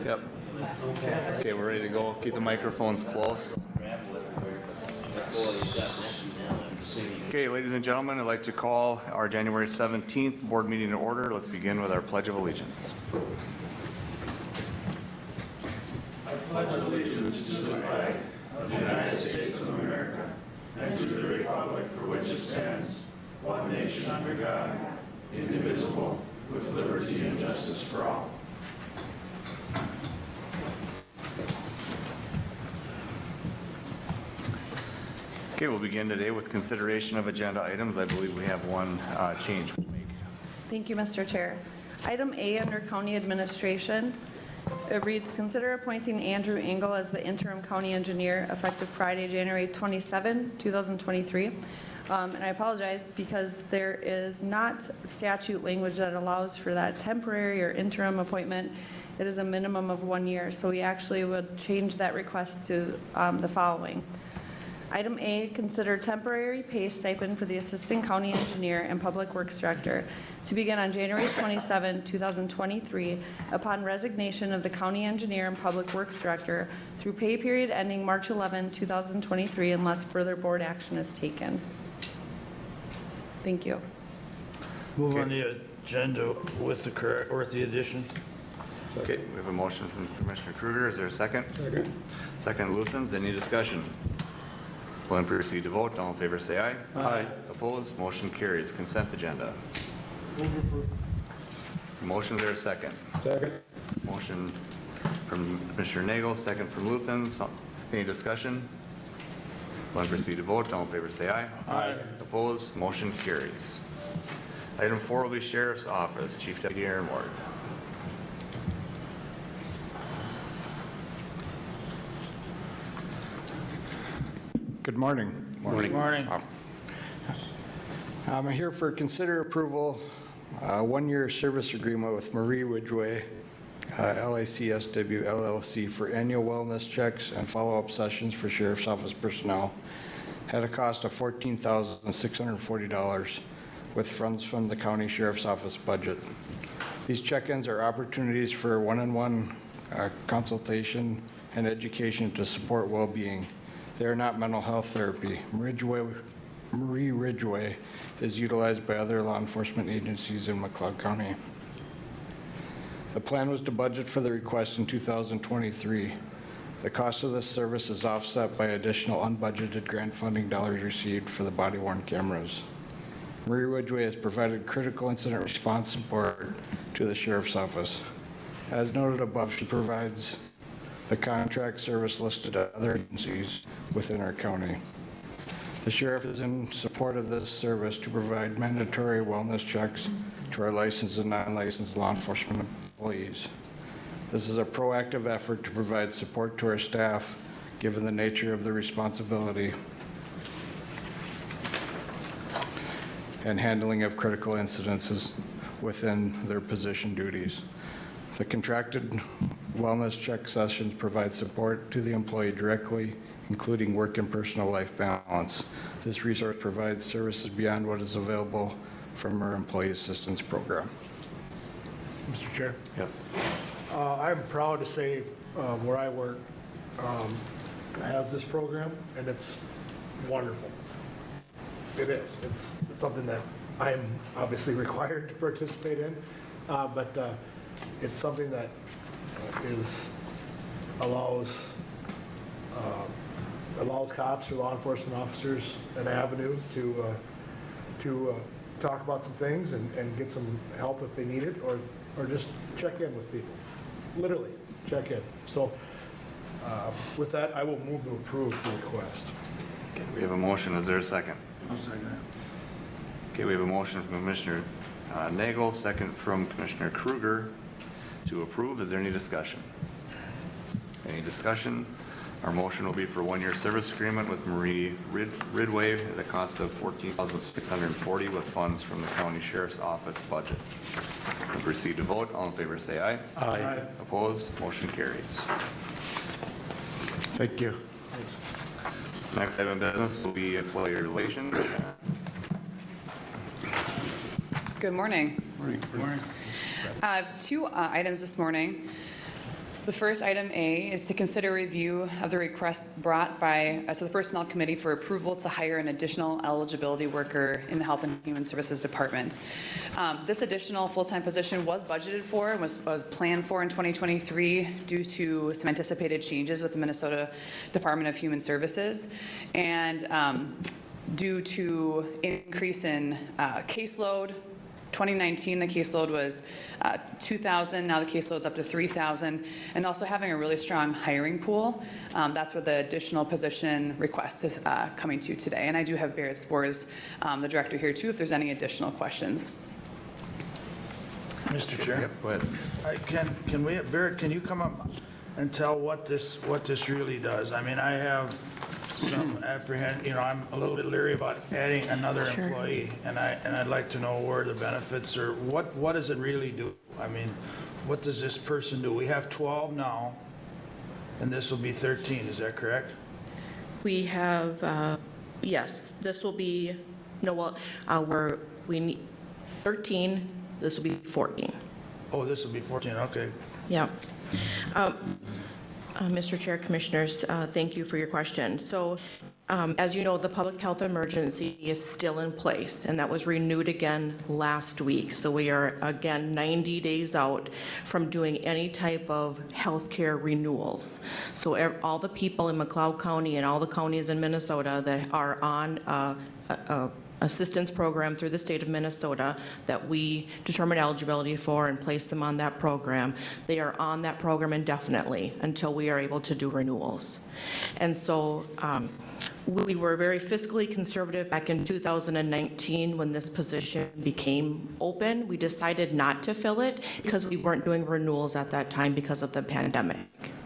Yep. Okay, we're ready to go. Keep the microphones close. Okay, ladies and gentlemen, I'd like to call our January 17th board meeting to order. Let's begin with our Pledge of Allegiance. I pledge allegiance to the flag of the United States of America and to the republic for which it stands, one nation under God, indivisible, with liberty and justice for all. Okay, we'll begin today with consideration of agenda items. I believe we have one change to make. Thank you, Mr. Chair. Item A under County Administration, it reads, consider appointing Andrew Engel as the interim county engineer effective Friday, January 27, 2023. And I apologize because there is not statute language that allows for that temporary or interim appointment. It is a minimum of 1 year, so we actually would change that request to the following. Item A, consider temporary pay stipend for the Assistant County Engineer and Public Works Director to begin on January 27, 2023, upon resignation of the County Engineer and Public Works Director through pay period ending March 11, 2023, unless further board action is taken. Thank you. Move on the agenda with the addition. Okay, we have a motion from Commissioner Kruger. Is there a second? Second, Luthens. Any discussion? When proceed to vote, all in favor say aye. Aye. Opposed? Motion carries. Consent agenda. Motion, is there a second? Second. Motion from Commissioner Nagel, second from Luthens. Any discussion? When proceed to vote, all in favor say aye. Aye. Opposed? Motion carries. Item 4 will be Sheriff's Office. Chief Deputy Aaron Ward. Good morning. Morning. Morning. I'm here for consider approval, 1-year service agreement with Marie Ridgway, LACSW LLC for annual wellness checks and follow-up sessions for Sheriff's Office personnel at a cost of $14,640 with funds from the County Sheriff's Office budget. These check-ins are opportunities for one-on-one consultation and education to support well-being. They are not mental health therapy. Marie Ridgway is utilized by other law enforcement agencies in McLeod County. The plan was to budget for the request in 2023. The cost of this service is offset by additional unbudgeted grant funding dollars received for the body-worn cameras. Marie Ridgway has provided critical incident response support to the Sheriff's Office. As noted above, she provides the contract service listed at other agencies within our county. The sheriff is in support of this service to provide mandatory wellness checks to our licensed and non-licensed law enforcement employees. This is a proactive effort to provide support to our staff, given the nature of the responsibility and handling of critical incidences within their position duties. The contracted wellness check sessions provide support to the employee directly, including work and personal life balance. This resource provides services beyond what is available from our employee assistance program. Mr. Chair, Yes. I'm proud to say where I work has this program, and it's wonderful. It is. It's something that I'm obviously required to participate in, but it's something that allows cops or law enforcement officers an avenue to talk about some things and get some help if they need it, or just check in with people. Literally, check in. So with that, I will move to approve the request. Okay, we have a motion. Is there a second? I'll second that. Okay, we have a motion from Commissioner Nagel, second from Commissioner Kruger to approve. Is there any discussion? Any discussion? Our motion will be for 1-year service agreement with Marie Ridgway at a cost of $14,640 with funds from the County Sheriff's Office budget. We'll proceed to vote. All in favor say aye. Aye. Opposed? Motion carries. Thank you. Next item of business will be employee relations. Good morning. Morning. I have two items this morning. The first, item A, is to consider review of the request brought by to the Personnel Committee for approval to hire an additional eligibility worker in the Health and Human Services Department. This additional full-time position was budgeted for and was planned for in 2023 due to some anticipated changes with the Minnesota Department of Human Services. And due to increase in caseload, 2019, the caseload was 2,000. Now the caseload's up to 3,000. And also having a really strong hiring pool. That's where the additional position request is coming to today. And I do have Barrett Spores, the director, here too, if there's any additional questions. Mr. Chair. Yep, go ahead. Can we, Barrett, can you come up and tell what this really does? I mean, I have some apprehension, I'm a little bit leery about adding another employee, and I'd like to know where the benefits are. What does it really do? I mean, what does this person do? We have 12 now, and this will be 13, is that correct? We have, yes, this will be, no, well, we need 13, this will be 14. Oh, this will be 14, okay. Yeah. Mr. Chair, Commissioners, thank you for your question. So, as you know, the public health emergency is still in place, and that was renewed again last week. So we are, again, 90 days out from doing any type of healthcare renewals. So all the people in McLeod County and all the counties in Minnesota that are on assistance program through the state of Minnesota that we determine eligibility for and place them on that program, they are on that program indefinitely until we are able to do renewals. And so we were very fiscally conservative back in 2019 when this position became open. We decided not to fill it because we weren't doing renewals at that time because of the pandemic.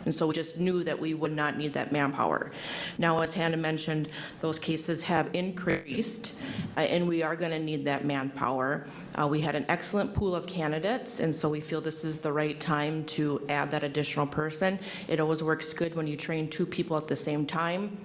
And so we just knew that we would not need that manpower. Now, as Hannah mentioned, those cases have increased, and we are going to need that manpower. We had an excellent pool of candidates, and so we feel this is the right time to add that additional person. It always works good when you train two people at the same time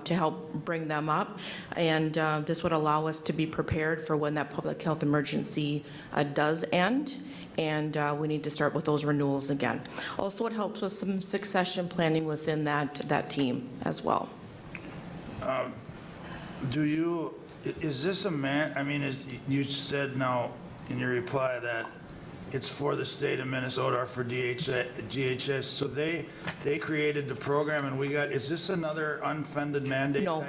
to help bring them up. And this would allow us to be prepared for when that public health emergency does end. And we need to start with those renewals again. Also, it helps with some succession planning within that team as well. Is this a man, I mean, you said now in your reply that it's for the state of Minnesota or for DHS, so they created the program and is this another unfunded mandate? No,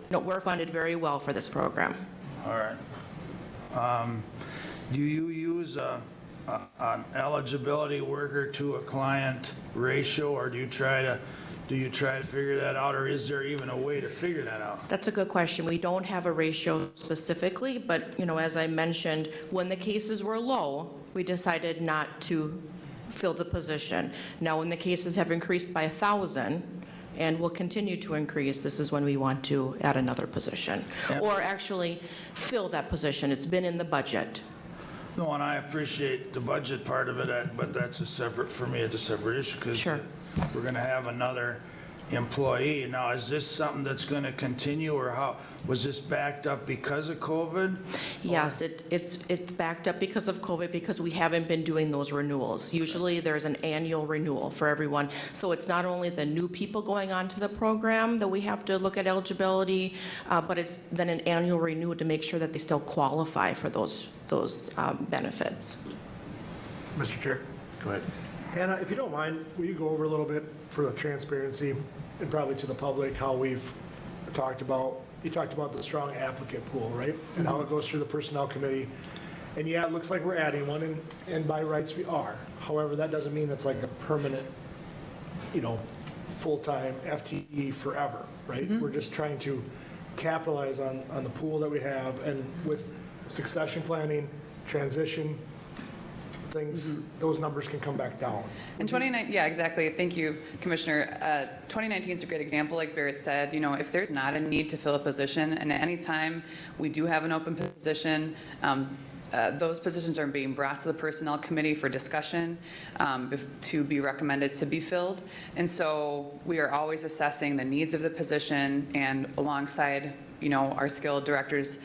no, we're funded very well for this program. All right. Do you use an eligibility worker to a client ratio, or do you try to figure that out, or is there even a way to figure that out? That's a good question. We don't have a ratio specifically, but as I mentioned, when the cases were low, we decided not to fill the position. Now, when the cases have increased by 1,000 and will continue to increase, this is when we want to add another position, or actually fill that position. It's been in the budget. No, and I appreciate the budget part of it, but that's for me, it's a separate issue, because Sure. we're going to have another employee. Now, is this something that's going to continue, or how, was this backed up because of COVID? Yes, it's backed up because of COVID, because we haven't been doing those renewals. Usually there's an annual renewal for everyone. So it's not only the new people going on to the program that we have to look at eligibility, but it's then an annual renewal to make sure that they still qualify for those benefits. Mr. Chair. Go ahead. Hannah, if you don't mind, will you go over a little bit for the transparency and probably to the public how we've talked about, you talked about the strong applicant pool, right? And how it goes through the Personnel Committee. And yeah, it looks like we're adding one, and by rights we are. However, that doesn't mean it's like a permanent, full-time FTE forever, right? We're just trying to capitalize on the pool that we have, and with succession planning, transition, things, those numbers can come back down. In 2019, yeah, exactly. Thank you, Commissioner. 2019 is a great example, like Barrett said. If there's not a need to fill a position, and at any time we do have an open position, those positions are being brought to the Personnel Committee for discussion to be recommended to be filled. And so we are always assessing the needs of the position, and alongside our skilled directors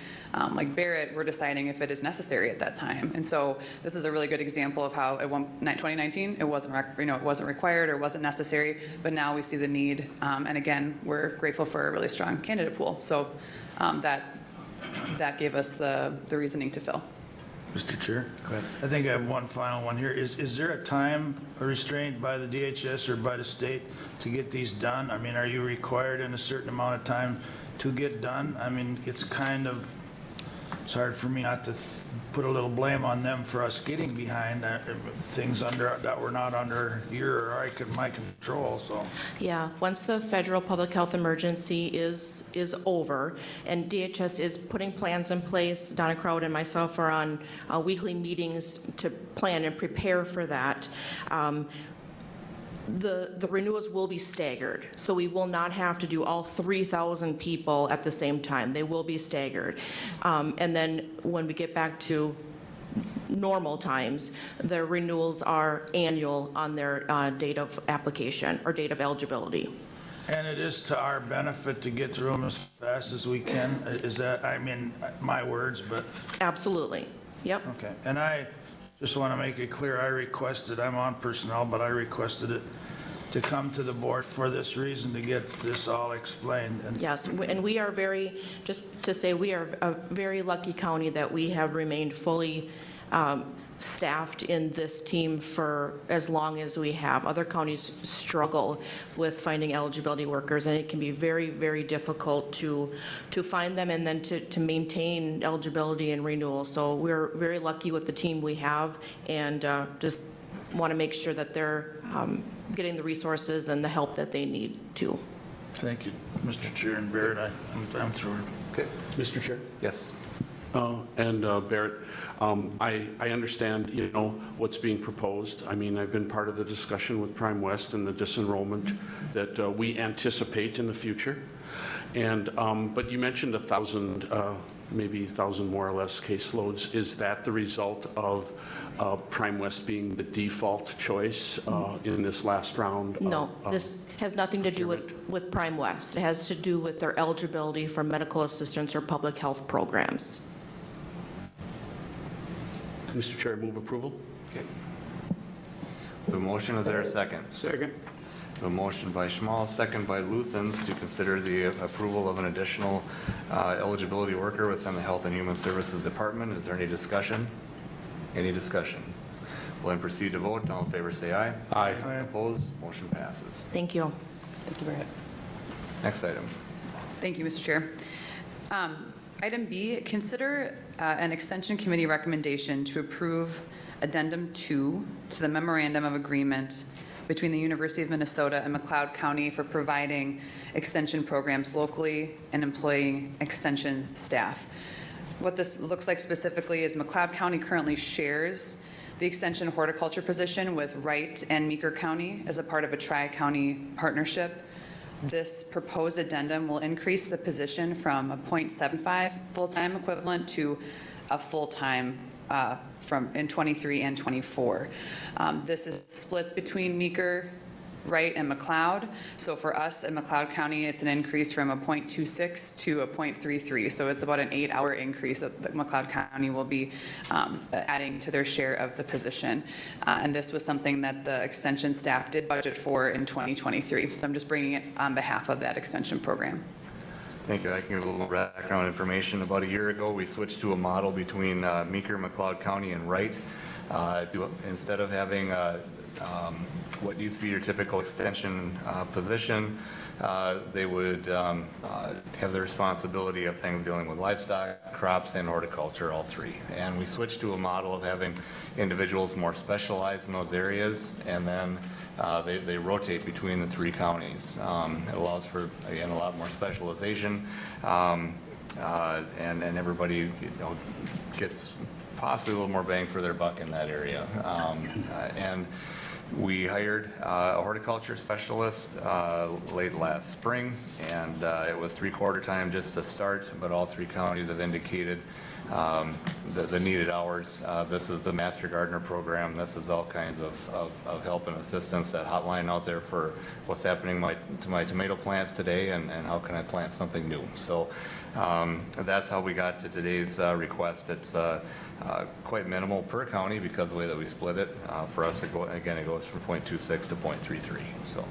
like Barrett were deciding if it is necessary at that time. And so this is a really good example of how at 2019 it wasn't it wasn't required or wasn't necessary, but now we see the need. And again, we're grateful for a really strong candidate pool. So that gave us the reasoning to fill. Mr. Chair? Go ahead. I think I have one final one here. Is there a time restraint by the DHS or by the state to get these done? I mean, are you required in a certain amount of time to get done? I mean, it's hard for me not to put a little blame on them for us getting behind things that were not under your or my control, so. Yeah, once the federal public health emergency is over, and DHS is putting plans in place, Donna Crowd and myself are on weekly meetings to plan and prepare for that. The renewals will be staggered, so we will not have to do all 3,000 people at the same time. They will be staggered. And then when we get back to normal times, the renewals are annual on their date of application or date of eligibility. And it is to our benefit to get through them as fast as we can? Is that, I mean, my words, but, Absolutely. Yep. okay. And I just want to make it clear, I'm on personnel, but I requested it to come to the board for this reason, to get this all explained. And Yes, and we are just to say, we are a very lucky county that we have remained fully staffed in this team for as long as we have. Other counties struggle with finding eligibility workers, and it can be very, very difficult to find them and then to maintain eligibility and renewal. So we're very lucky with the team we have, and just want to make sure that they're getting the resources and the help that they need too. thank you, Mr. Chair and Barrett. I'm through. Okay. Mr. Chair? Yes. And Barrett, I understand, what's being proposed. I mean, I've been part of the discussion with Prime West and the disenrollment that we anticipate in the future. And, but you mentioned 1,000, maybe 1,000 more or less caseloads. Is that the result of Prime West being the default choice in this last round? No, this has nothing to do with Prime West. It has to do with their eligibility for medical assistance or public health programs. Mr. Chair, move approval. Okay. The motion, is there a second? Second. A motion by Schmal, second by Luthens, to consider the approval of an additional eligibility worker within the Health and Human Services Department. Is there any discussion? Any discussion? We'll then proceed to vote. All in favor say aye. Aye. Opposed? Motion passes. Thank you. Thank you, Barrett. Next item. Thank you, Mr. Chair. Item B, consider an extension committee recommendation to approve Addendum 2 to the Memorandum of Agreement between the University of Minnesota and McLeod County for providing extension programs locally and employing extension staff. What this looks like specifically is McLeod County currently shares the extension horticulture position with Wright and Meeker County as a part of a tri-county partnership. This proposed addendum will increase the position from a .75 full-time equivalent to a full-time from in 23 and 24. This is split between Meeker, Wright, and McLeod. So for us at McLeod County, it's an increase from a .26 to a .33. So it's about an 8-hour increase that McLeod County will be adding to their share of the position. And this was something that the extension staff did budget for in 2023. So I'm just bringing it on behalf of that extension program. Thank you. I can give a little more background information. About a year ago, we switched to a model between Meeker, McLeod County, and Wright. Instead of having what needs to be your typical extension position, they would have the responsibility of things dealing with livestock, crops, and horticulture, all three. And we switched to a model of having individuals more specialized in those areas, and then they rotate between the three counties. It allows for, again, a lot more specialization, and everybody gets possibly a little more bang for their buck in that area. And We hired a horticulture specialist late last spring, and it was three-quarter time just to start, but all three counties have indicated the needed hours. This is the Master Gardener Program. This is all kinds of help and assistance, that hotline out there for what's happening to my tomato plants today, and how can I plant something new. So that's how we got to today's request. It's quite minimal per county because of the way that we split it. For us, it goes from .26 to .33, so.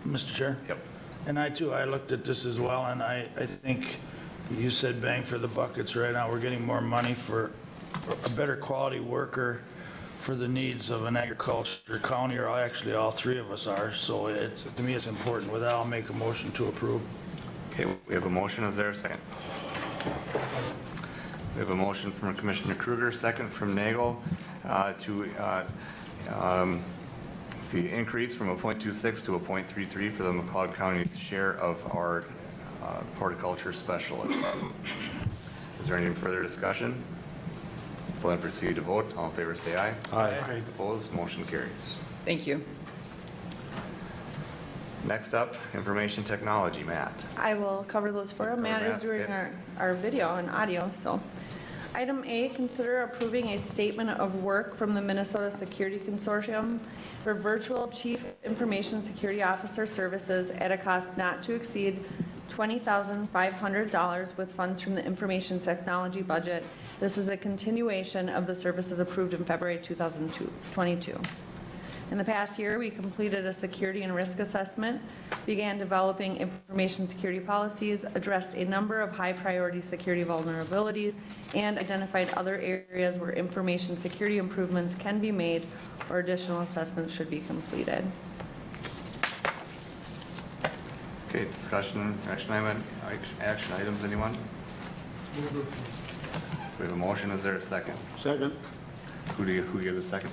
Mr. Chair? Yep. And I looked at this as well, and I think you said bang for the buckets right now. We're getting more money for a better quality worker for the needs of an agriculture county, or actually all three of us are. So to me, it's important. With that, I'll make a motion to approve. Okay, we have a motion. Is there a second? We have a motion from Commissioner Kruger, second from Nagel, to increase from a .26 to a .33 for the McLeod County's share of our horticulture specialist. Is there any further discussion? We'll then proceed to vote. All in favor, say aye. Aye. Opposed, motion carries. Thank you. Next up, information technology, Matt. I will cover those for him. Matt is Matt's doing good. our video and audio, so. Item A, consider approving a statement of work from the Minnesota Security Consortium for virtual Chief Information Security Officer services at a cost not to exceed $20,500 with funds from the information technology budget. This is a continuation of the services approved in February 2022. In the past year, we completed a security and risk assessment, began developing information security policies, addressed a number of high-priority security vulnerabilities, and identified other areas where information security improvements can be made or additional assessments should be completed. Okay, discussion, action items, anyone? We have a motion. Is there a second? Second. Who gave the second?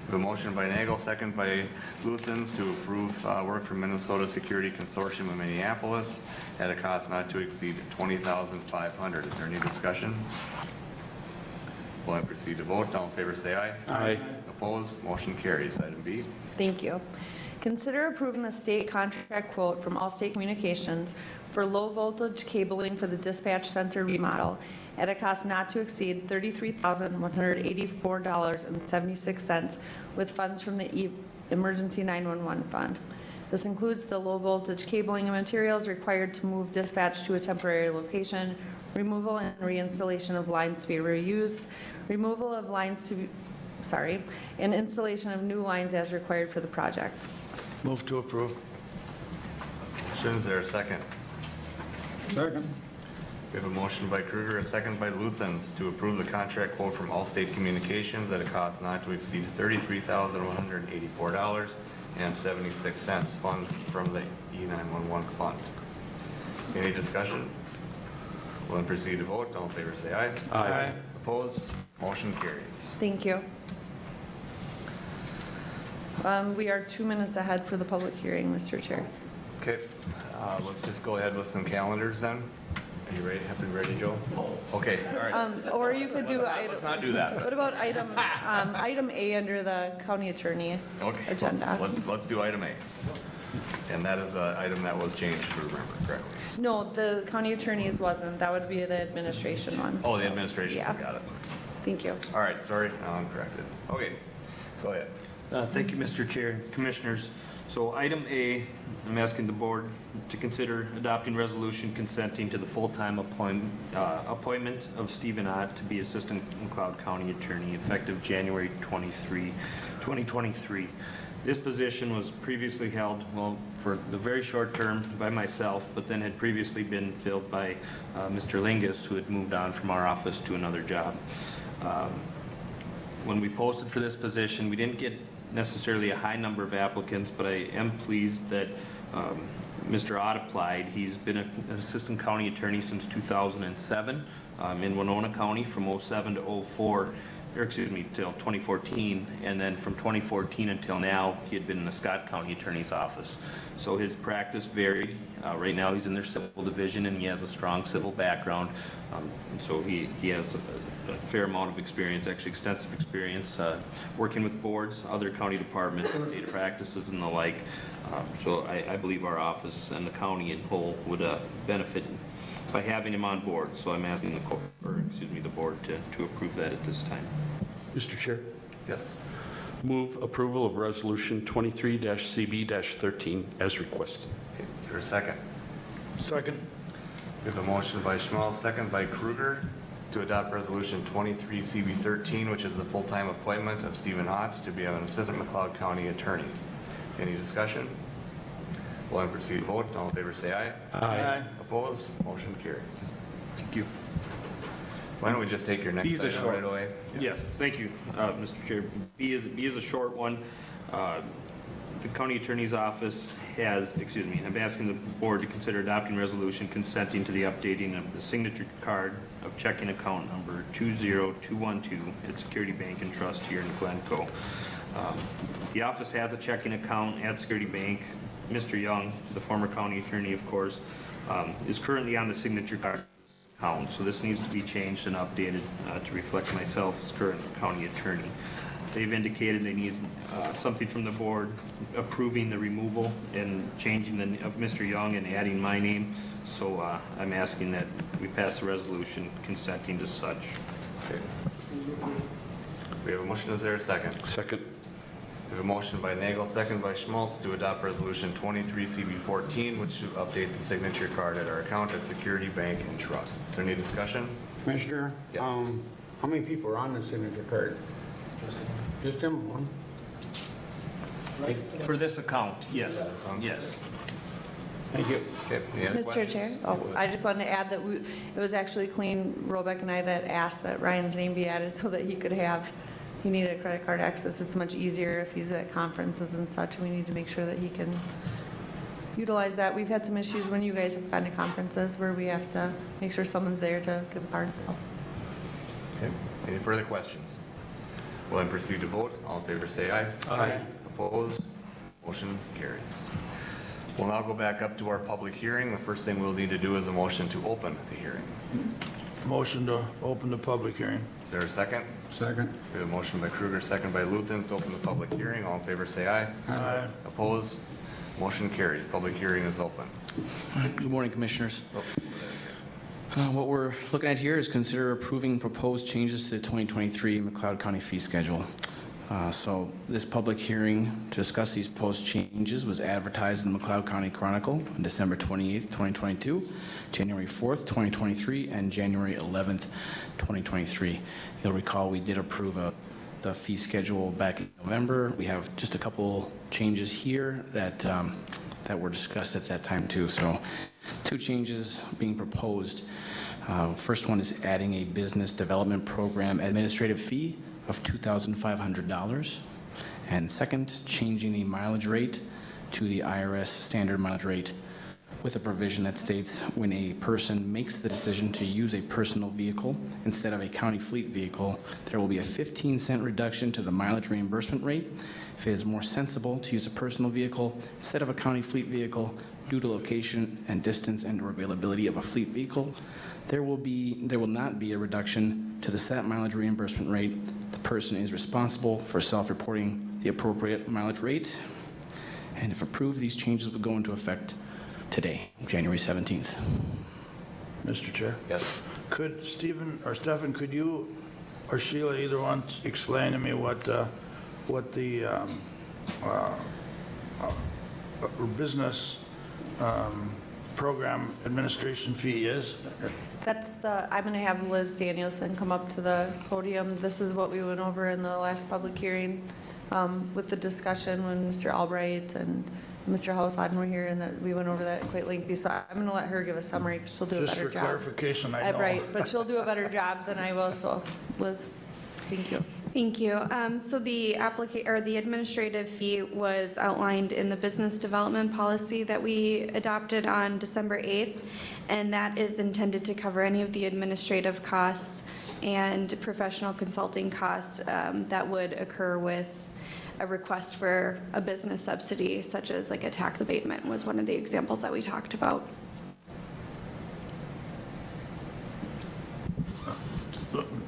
We have a motion by Nagel, second by Luthens to approve work from Minnesota Security Consortium in Minneapolis at a cost not to exceed $20,500. Is there any discussion? Will I proceed to vote? All in favor, say aye. Aye. Opposed? Motion carries. Item B. Thank you. Consider approving the state contract quote from Allstate Communications for low-voltage cabling for the dispatch center remodel at a cost not to exceed $33,184.76 with funds from the Emergency 911 Fund. This includes the low-voltage cabling and materials required to move dispatch to a temporary location, removal and reinstallation of lines to be reused, removal of lines and installation of new lines as required for the project. Move to approve. Motion, is there a second? Second. We have a motion by Kruger, a second by Luthens to approve the contract quote from Allstate Communications at a cost not to exceed $33,184.76, funds from the E911 fund. Any discussion? We'll then proceed to vote. All in favor, say aye. Aye. Opposed? Motion carries. Thank you. We are 2 minutes ahead for the public hearing, Mr. Chair. Okay, let's just go ahead with some calendars then. Are you ready? Have you ready, Joe? Okay, all right. Or you could do, Let's not do that. what about item A under the county attorney Okay, agenda? let's do item A. And that is an item that was changed, if you remember correctly. No, the county attorney's wasn't. That would be the administration one. Oh, the administration, Yeah. got it. Thank you. All right, sorry, now I'm corrected. Okay, go ahead. Thank you, Mr. Chair, Commissioners. So item A, I'm asking the board to consider adopting resolution consenting to the full-time appointment of Stephen Ott to be Assistant McLeod County Attorney effective January 23, 2023. This position was previously held, well, for the very short term by myself, but then had previously been filled by Mr. Lingus, who had moved on from our office to another job. When we posted for this position, we didn't get necessarily a high number of applicants, but I am pleased that Mr. Ott applied. He's been an assistant county attorney since 2007 in Winona County from 07 to 04, or excuse me, till 2014, and then from 2014 until now, he had been in the Scott County Attorney's Office. So his practice varied. Right now, he's in their civil division, and he has a strong civil background. So he has a fair amount of experience, actually extensive experience, working with boards, other county departments, data practices, and the like. So I believe our office and the county in whole would benefit by having him on board. So I'm asking the board to approve that at this time. Mr. Chair, Yes. move approval of Resolution 23-CB-13 as requested. Okay, is there a second? Second. We have a motion by Schmaltz, second by Kruger, to adopt Resolution 23CB13, which is the full-time appointment of Stephen Ott to be an Assistant McLeod County Attorney. Any discussion? We'll then proceed to vote. All in favor, say aye. Aye. Opposed? Motion carries. Thank you. Why don't we just take your next B's a item short. right away? Yes, thank you, Mr. Chair. B is a short one. The county attorney's office I'm asking the board to consider adopting resolution consenting to the updating of the signature card of checking account number 20212 at Security Bank and Trust here in Glencoe. The office has a checking account at Security Bank. Mr. Young, the former county attorney, of course, is currently on the signature card account. So this needs to be changed and updated to reflect myself as current county attorney. They've indicated they need something from the board approving the removal and changing of Mr. Young and adding my name. So I'm asking that we pass the resolution consenting to such. Okay. We have a motion. Is there a second? Second. We have a motion by Nagel, second by Schmaltz, to adopt Resolution 23CB14, which to update the signature card at our account at Security Bank and Trust. Is there any discussion? Commissioner? Yes. How many people are on the signature card? Just him, one? For this account, yes, yes. Thank you. Okay. Any other Mr. questions? Chair, I just wanted to add that it was actually Colleen Robeck and I that asked that Ryan's name be added so that he needed a credit card access. It's much easier if he's at conferences and such. We need to make sure that he can utilize that. We've had some issues when you guys have gone to conferences where we have to make sure someone's there to give a card. So. Okay. Any further questions? We'll then proceed to vote. All in favor, say aye. Aye. Opposed? Motion carries. We'll now go back up to our public hearing. The first thing we'll need to do is a motion to open the hearing. Motion to open the public hearing. Is there a second? Second. We have a motion by Kruger, second by Luthens to open the public hearing. All in favor, say aye. Aye. Opposed? Motion carries. Public hearing is open. Good morning, Commissioners. Oh, What we're looking at here is consider approving proposed changes to the 2023 McLeod County fee schedule. So this public hearing to discuss these proposed changes was advertised in the McLeod County Chronicle on December 28th, 2022, January 4th, 2023, and January 11th, 2023. You'll recall we did approve the fee schedule back in November. We have just a couple changes here that were discussed at that time too. So 2 changes being proposed. First one is adding a business development program administrative fee of $2,500. And second, changing the mileage rate to the IRS standard mileage rate with a provision that states when a person makes the decision to use a personal vehicle instead of a county fleet vehicle, there will be a 15-cent reduction to the mileage reimbursement rate. If it is more sensible to use a personal vehicle instead of a county fleet vehicle due to location and distance and or availability of a fleet vehicle, there will not be a reduction to the set mileage reimbursement rate. The person is responsible for self-reporting the appropriate mileage rate. And if approved, these changes will go into effect today, January 17th. Mr. Chair? Yes. Could Stephen, could you or Sheila, either one, explain to me what the business program administration fee is? I'm going to have Liz Danielson come up to the podium. This is what we went over in the last public hearing with the discussion when Mr. Albright and Mr. Houseladden were here, and that we went over that quite lengthy. So I'm going to let her give a summary because she'll do a Just better for job. clarification, I know. Right, but she'll do a better job than I will. So Liz, thank you. Thank you. So the administrative fee was outlined in the business development policy that we adopted on December 8th, and that is intended to cover any of the administrative costs and professional consulting costs that would occur with a request for a business subsidy, such as like a tax abatement was one of the examples that we talked about.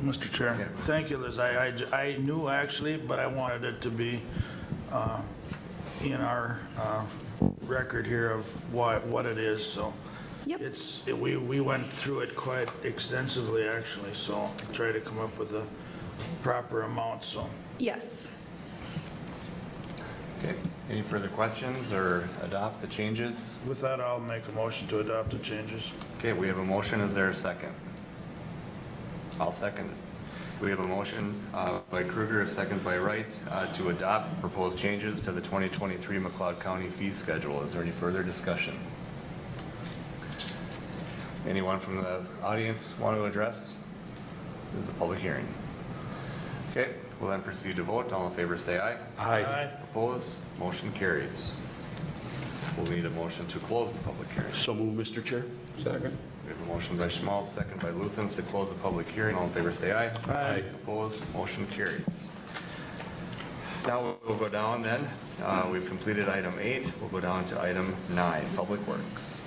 Mr. Chair, thank you, Liz. I knew actually, but I wanted it to be in our record here of what it is, so. Yep. We went through it quite extensively, actually, so try to come up with a proper amount, so. Yes. Okay, any further questions or adopt the changes? With that, I'll make a motion to adopt the changes. Okay, we have a motion, is there a second? I'll second it. We have a motion by Kruger, a second by Wright, to adopt the proposed changes to the 2023 McLeod County fee schedule. Is there any further discussion? Anyone from the audience want to address? This is a public hearing. Okay, we'll then proceed to vote. All in favor say aye. Aye. Opposed? Motion carries. We'll need a motion to close the public hearing. So move, Mr. Chair. Second. We have a motion by Schmaltz, second by Luthens to close the public hearing. All in favor say aye. Aye. Opposed? Motion carries. Now we'll go down then. We've completed item 8. We'll go down to item 9, Public Works.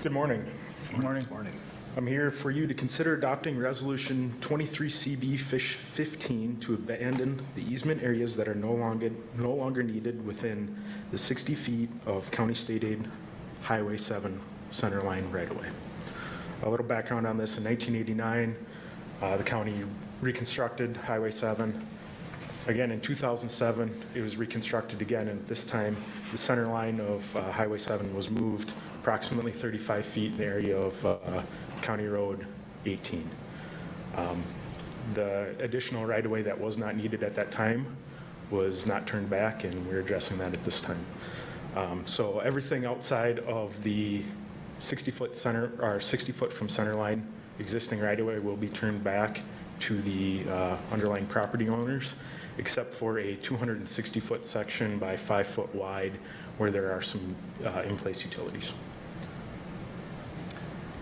Good morning. Good morning. Morning. I'm here for you to consider adopting Resolution 23CB-15 to abandon the easement areas that are no longer needed within the 60 feet of County State Aid Highway 7 center line right-of-way. A little background on this: in 1989, the county reconstructed Highway 7. Again, in 2007, it was reconstructed again, and this time the center line of Highway 7 was moved approximately 35 feet in the area of County Road 18. The additional right-of-way that was not needed at that time was not turned back, and we're addressing that at this time. So everything outside of the 60-foot center, or 60-foot from center line existing right-of-way will be turned back to the underlying property owners, except for a 260-foot section by 5-foot wide where there are some in-place utilities.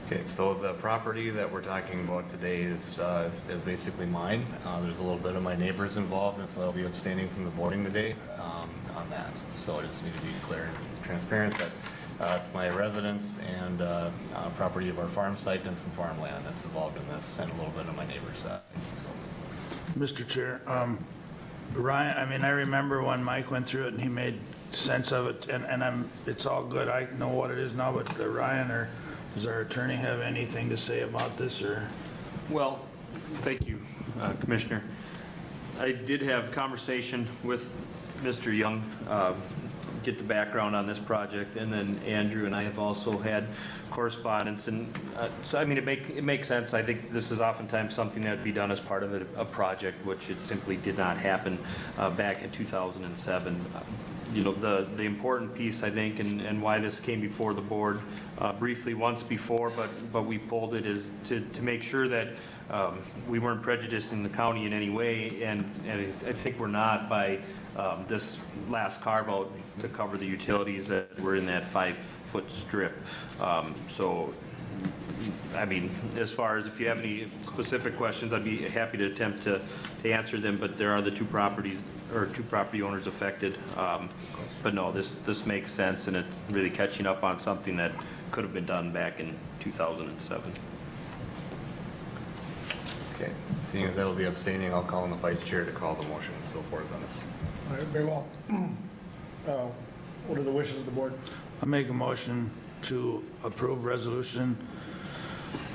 Okay, so the property that we're talking about today is basically mine. There's a little bit of my neighbors involved, and so I'll be abstaining from the voting today on that. So I just need to be clear and transparent that it's my residence and property of our farm site and some farmland that's involved in this, and a little bit of my neighbor's side. So. Mr. Chair, Ryan, I mean, I remember when Mike went through it and he made sense of it, and it's all good. I know what it is now, but Ryan, or does our attorney have anything to say about this, or? Well, thank you, Commissioner. I did have conversation with Mr. Young, get the background on this project, and then Andrew and I have also had correspondence, and so I mean it makes sense. I think this is oftentimes something that would be done as part of a project, which it simply did not happen back in 2007. You know, the important piece, I think, and why this came before the board briefly once before, but we pulled it, is to make sure that we weren't prejudicing the county in any way, and I think we're not by this last carve-out to cover the utilities that were in that 5-foot strip. So, I mean, as far as if you have any specific questions, I'd be happy to attempt to answer them, but there are the two property owners affected. But no, this makes sense, and it's really catching up on something that could have been done back in 2007. Okay, seeing as that'll be abstaining, I'll call on the vice chair to call the motion and so forth on this. All right, very well. What are the wishes of the board? I make a motion to approve resolution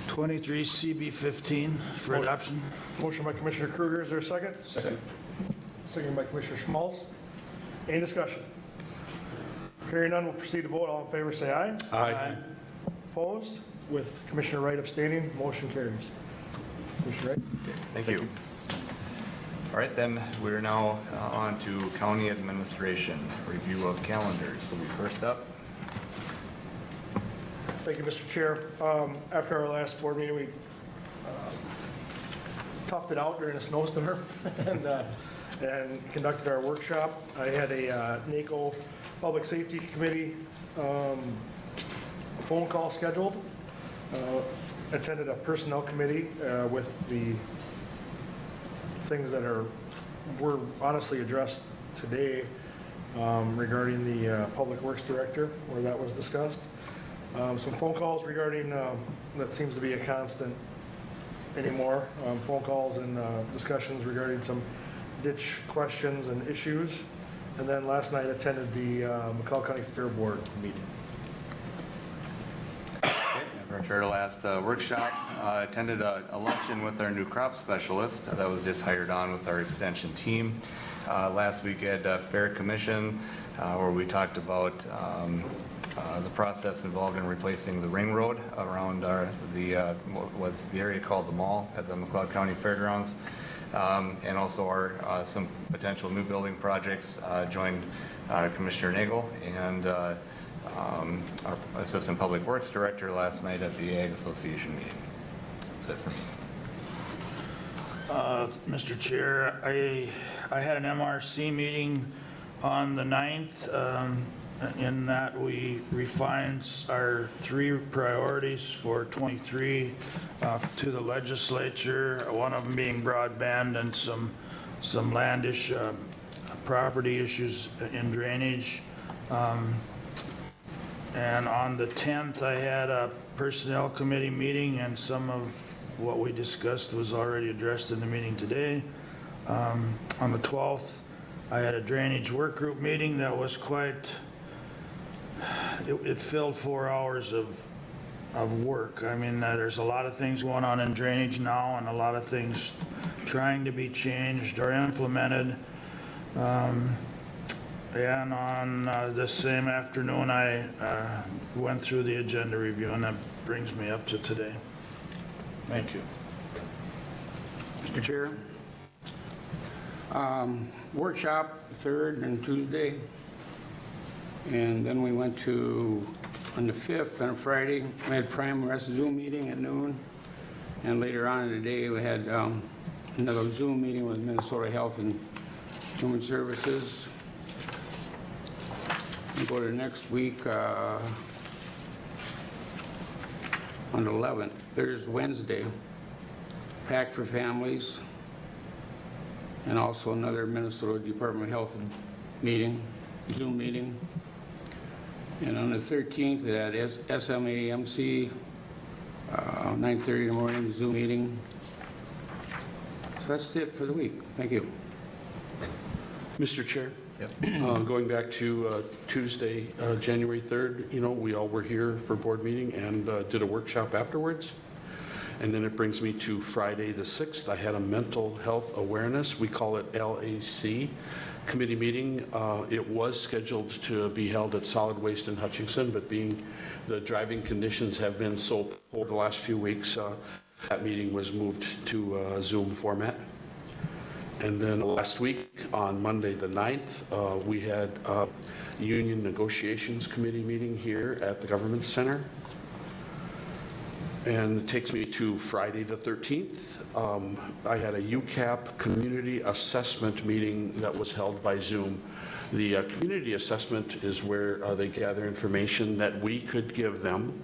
23 CB15 for adoption. Motion by Commissioner Kruger, is there a second? Second. Second by Commissioner Schmaltz. Any discussion? Hearing none, we'll proceed to vote. All in favor, say aye. Aye. Opposed? With Commissioner Wright abstaining, motion carries. Commissioner Wright? Thank you. All right, then, we're now on to county administration, review of calendars. So we first up. Thank you, Mr. Chair. After our last board meeting, we toughed it out during a snowstorm and conducted our workshop. I had a NACO Public Safety Committee phone call scheduled, attended a personnel committee with the things that are were honestly addressed today regarding the Public Works Director, where that was discussed. Some phone calls regarding, that seems to be a constant anymore, phone calls and discussions regarding some ditch questions and issues. And then last night attended the McLeod County Fair Board meeting. After our last workshop, attended a luncheon with our new crop specialist that was just hired on with our extension team. Last week at Fair Commission, where we talked about the process involved in replacing the ring road around what was the area called the mall at the McLeod County Fairgrounds, and also some potential new building projects. Joined Commissioner Nagel and our Assistant Public Works Director last night at the Ag Association meeting. That's it for me. Mr. Chair, I had an MRC meeting on the 9th, in that we refined our 3 priorities for 23 to the legislature, one of them being broadband and some land property issues in drainage. And on the 10th, I had a personnel committee meeting, and some of what we discussed was already addressed in the meeting today. On the 12th, I had a drainage work group meeting that was it filled 4 hours of work. I mean, there's a lot of things going on in drainage now, and a lot of things trying to be changed or implemented. And on this same afternoon, I went through the agenda review, and that brings me up to today. Thank you. Mr. Chair, workshop 3rd and Tuesday, and then we went to, on the 5th, on Friday, we had Prime Rest Zoom meeting at noon, and later on in the day, we had another Zoom meeting with Minnesota Health and Human Services. We go to next week on the 11th, Thursday, Wednesday, Pact for Families, and also another Minnesota Department of Health meeting, Zoom meeting. And on the 13th, at SMAMC, 9:30 in the morning, Zoom meeting. So that's it for the week. Thank you. Mr. Chair? Yep. Going back to Tuesday, January 3rd, we all were here for board meeting and did a workshop afterwards. And then it brings me to Friday the 6th. I had a mental health awareness, we call it LAC, committee meeting. It was scheduled to be held at Solid Waste in Hutchinson, but being the driving conditions have been so poor the last few weeks, that meeting was moved to Zoom format. And then last week, on Monday the 9th, we had a Union Negotiations Committee meeting here at the Government Center. And it takes me to Friday the 13th. I had a UCAP Community Assessment meeting that was held by Zoom. The community assessment is where they gather information that we could give them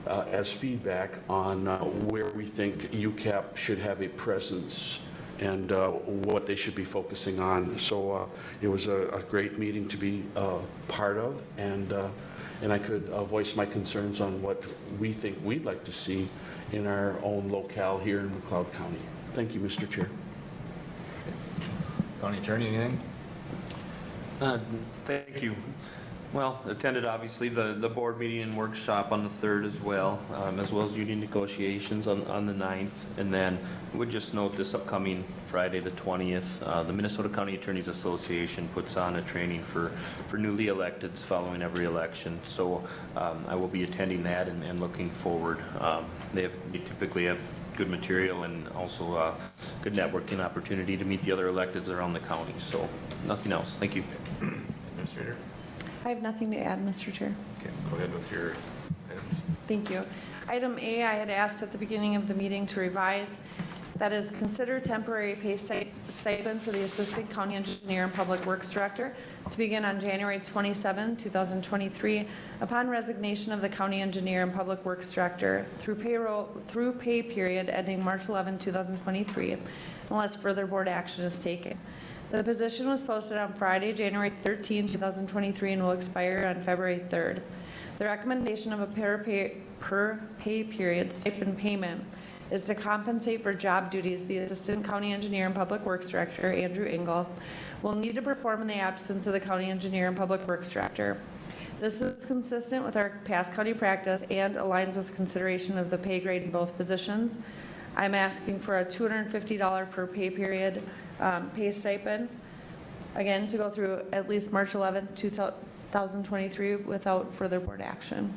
as feedback on where we think UCAP should have a presence and what they should be focusing on. So it was a great meeting to be part of, and I could voice my concerns on what we think we'd like to see in our own locale here in McLeod County. Thank you, Mr. Chair. County Attorney, anything? Thank you. Well, attended obviously the board meeting and workshop on the 3rd as well as union negotiations on the 9th. And then would just note this upcoming Friday the 20th, the Minnesota County Attorneys Association puts on a training for newly electeds following every election. So I will be attending that and looking forward. They typically have good material and also a good networking opportunity to meet the other electeds around the county. So nothing else. Thank you. Administrator? I have nothing to add, Mr. Chair. Okay, go ahead with your items. Thank you. Item A, I had asked at the beginning of the meeting to revise. That is, consider temporary pay stipend for the Assistant County Engineer and Public Works Director to begin on January 27, 2023, upon resignation of the County Engineer and Public Works Director through pay period ending March 11, 2023. unless further board action is taken. The position was posted on Friday, January 13, 2023, and will expire on February 3rd. The recommendation of a per pay period stipend payment is to compensate for job duties the Assistant County Engineer and Public Works Director, Andrew Engel, will need to perform in the absence of the County Engineer and Public Works Director. This is consistent with our past county practice and aligns with consideration of the pay grade in both positions. I'm asking for a $250 per pay period pay stipend, again, to go through at least March 11th, 2023 without further board action.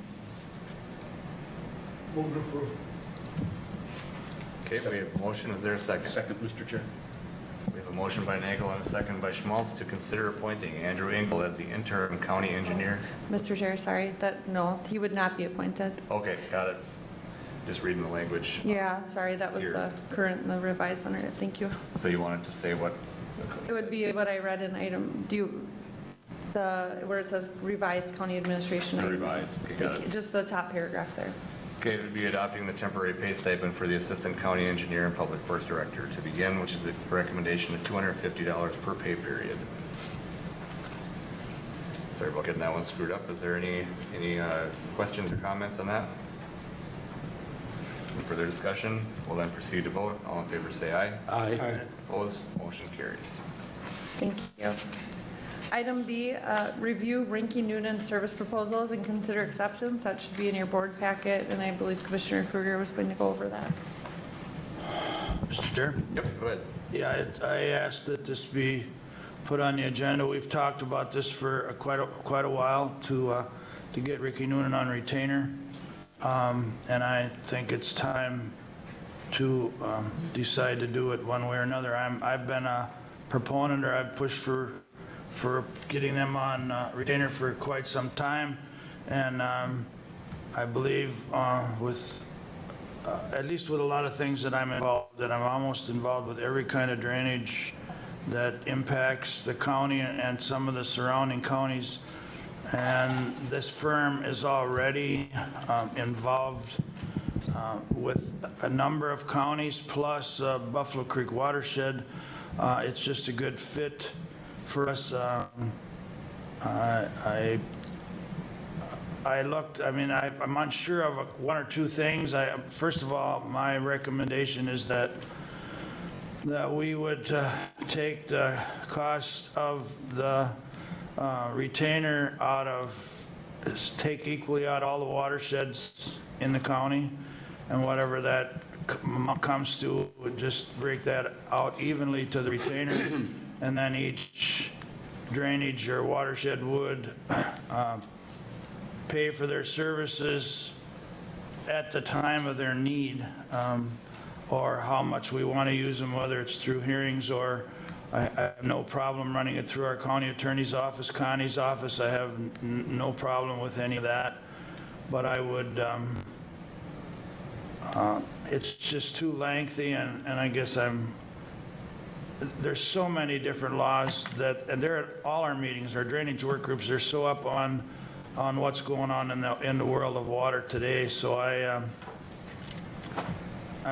Move to approve. Okay, we have a motion. Is there a second? Second, Mr. Chair. We have a motion by Nagel and a second by Schmaltz to consider appointing Andrew Engel as the interim county engineer. Mr. Chair, sorry, no, he would not be appointed. Okay, got it. Just reading the language. Yeah, sorry, that was Here. the current, the revised under it. Thank you. So you wanted to say what? It would be what I read in item, where it says revised county administration. item. Revised, okay, got it. Just the top paragraph there. Okay, it would be adopting the temporary pay stipend for the Assistant County Engineer and Public Works Director to begin, which is a recommendation of $250 per pay period. Sorry about getting that one screwed up. Is there any questions or comments on that? Any further discussion? We'll then proceed to vote. All in favor say aye. Aye. Opposed? Motion carries. Thank you. Item B, review Rinky Noonan service proposals and consider acceptance. That should be in your board packet, and I believe Commissioner Kruger was going to go over that. Mr. Chair? Yep, go ahead. Yeah, I asked that this be put on the agenda. We've talked about this for quite a while to get Ricky Noonan on retainer. And I think it's time to decide to do it one way or another. I've been a proponent, or I've pushed for getting them on retainer for quite some time. And I believe with, at least with a lot of things that I'm involved, that I'm almost involved with every kind of drainage that impacts the county and some of the surrounding counties. And this firm is already involved with a number of counties, plus Buffalo Creek watershed. It's just a good fit for us. I looked, I mean, I'm unsure of one or two things. First of all, my recommendation is that we would take the cost of the retainer out of, take equally out all the watersheds in the county, and whatever that comes to, would just break that out evenly to the retainer, and then each drainage or watershed would pay for their services at the time of their need, or how much we want to use them, whether it's through hearings or I have no problem running it through our county attorney's office, Connie's office. I have no problem with any of that. But I would, it's just too lengthy, and I guess there's so many different laws that, and they're at all our meetings, our drainage work groups, they're so up on what's going on in the world of water today. So I'm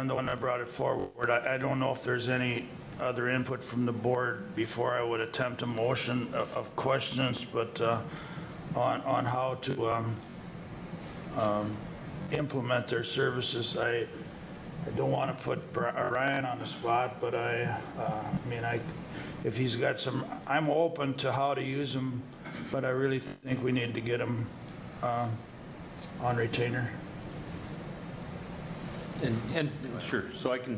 the one that brought it forward. I don't know if there's any other input from the board before I would attempt a motion of questions, but on how to implement their services. I don't want to put Ryan on the spot, but I mean, if he's got some, I'm open to how to use them, but I really think we need to get them on retainer. And sure, so I can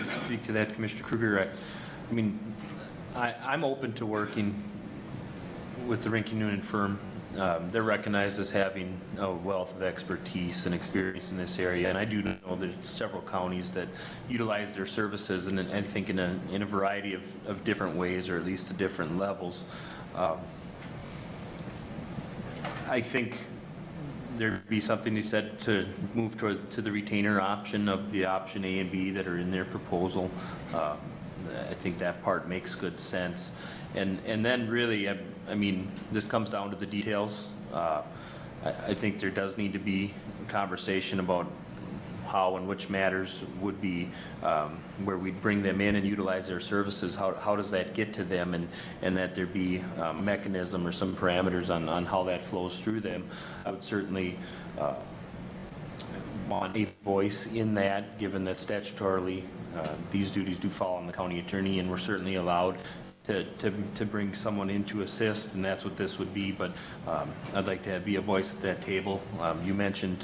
speak to that, Commissioner Kruger. I mean, I'm open to working with the Rinky Noonan firm. They're recognized as having a wealth of expertise and experience in this area, and I do know there's several counties that utilize their services, and I think in a variety of different ways, or at least to different levels. I think there'd be something they said to move to the retainer option of the option A and B that are in their proposal. I think that part makes good sense. And then really, I mean, this comes down to the details. I think there does need to be a conversation about how and which matters would be where we'd bring them in and utilize their services, how does that get to them, and that there be a mechanism or some parameters on how that flows through them. I would certainly want a voice in that, given that statutorily these duties do fall on the county attorney, and we're certainly allowed to bring someone in to assist, and that's what this would be, but I'd like to be a voice at that table. You mentioned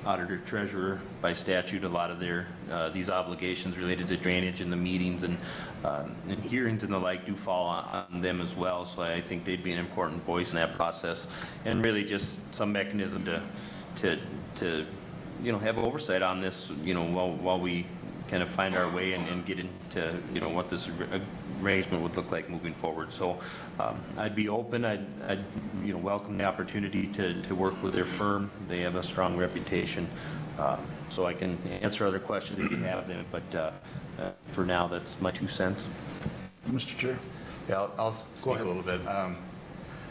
auditor treasurer by statute, a lot of their, these obligations related to drainage and the meetings and hearings and the like do fall on them as well, so I think they'd be an important voice in that process, and really just some mechanism to you know, have oversight on this, you know, while we kind of find our way and get into, you know, what this arrangement would look like moving forward. So I'd be open, I'd you know, welcome the opportunity to work with their firm. They have a strong reputation. So I can answer other questions if you have them, but for now, that's my 2 cents. Mr. Chair? Yeah, I'll speak a little bit.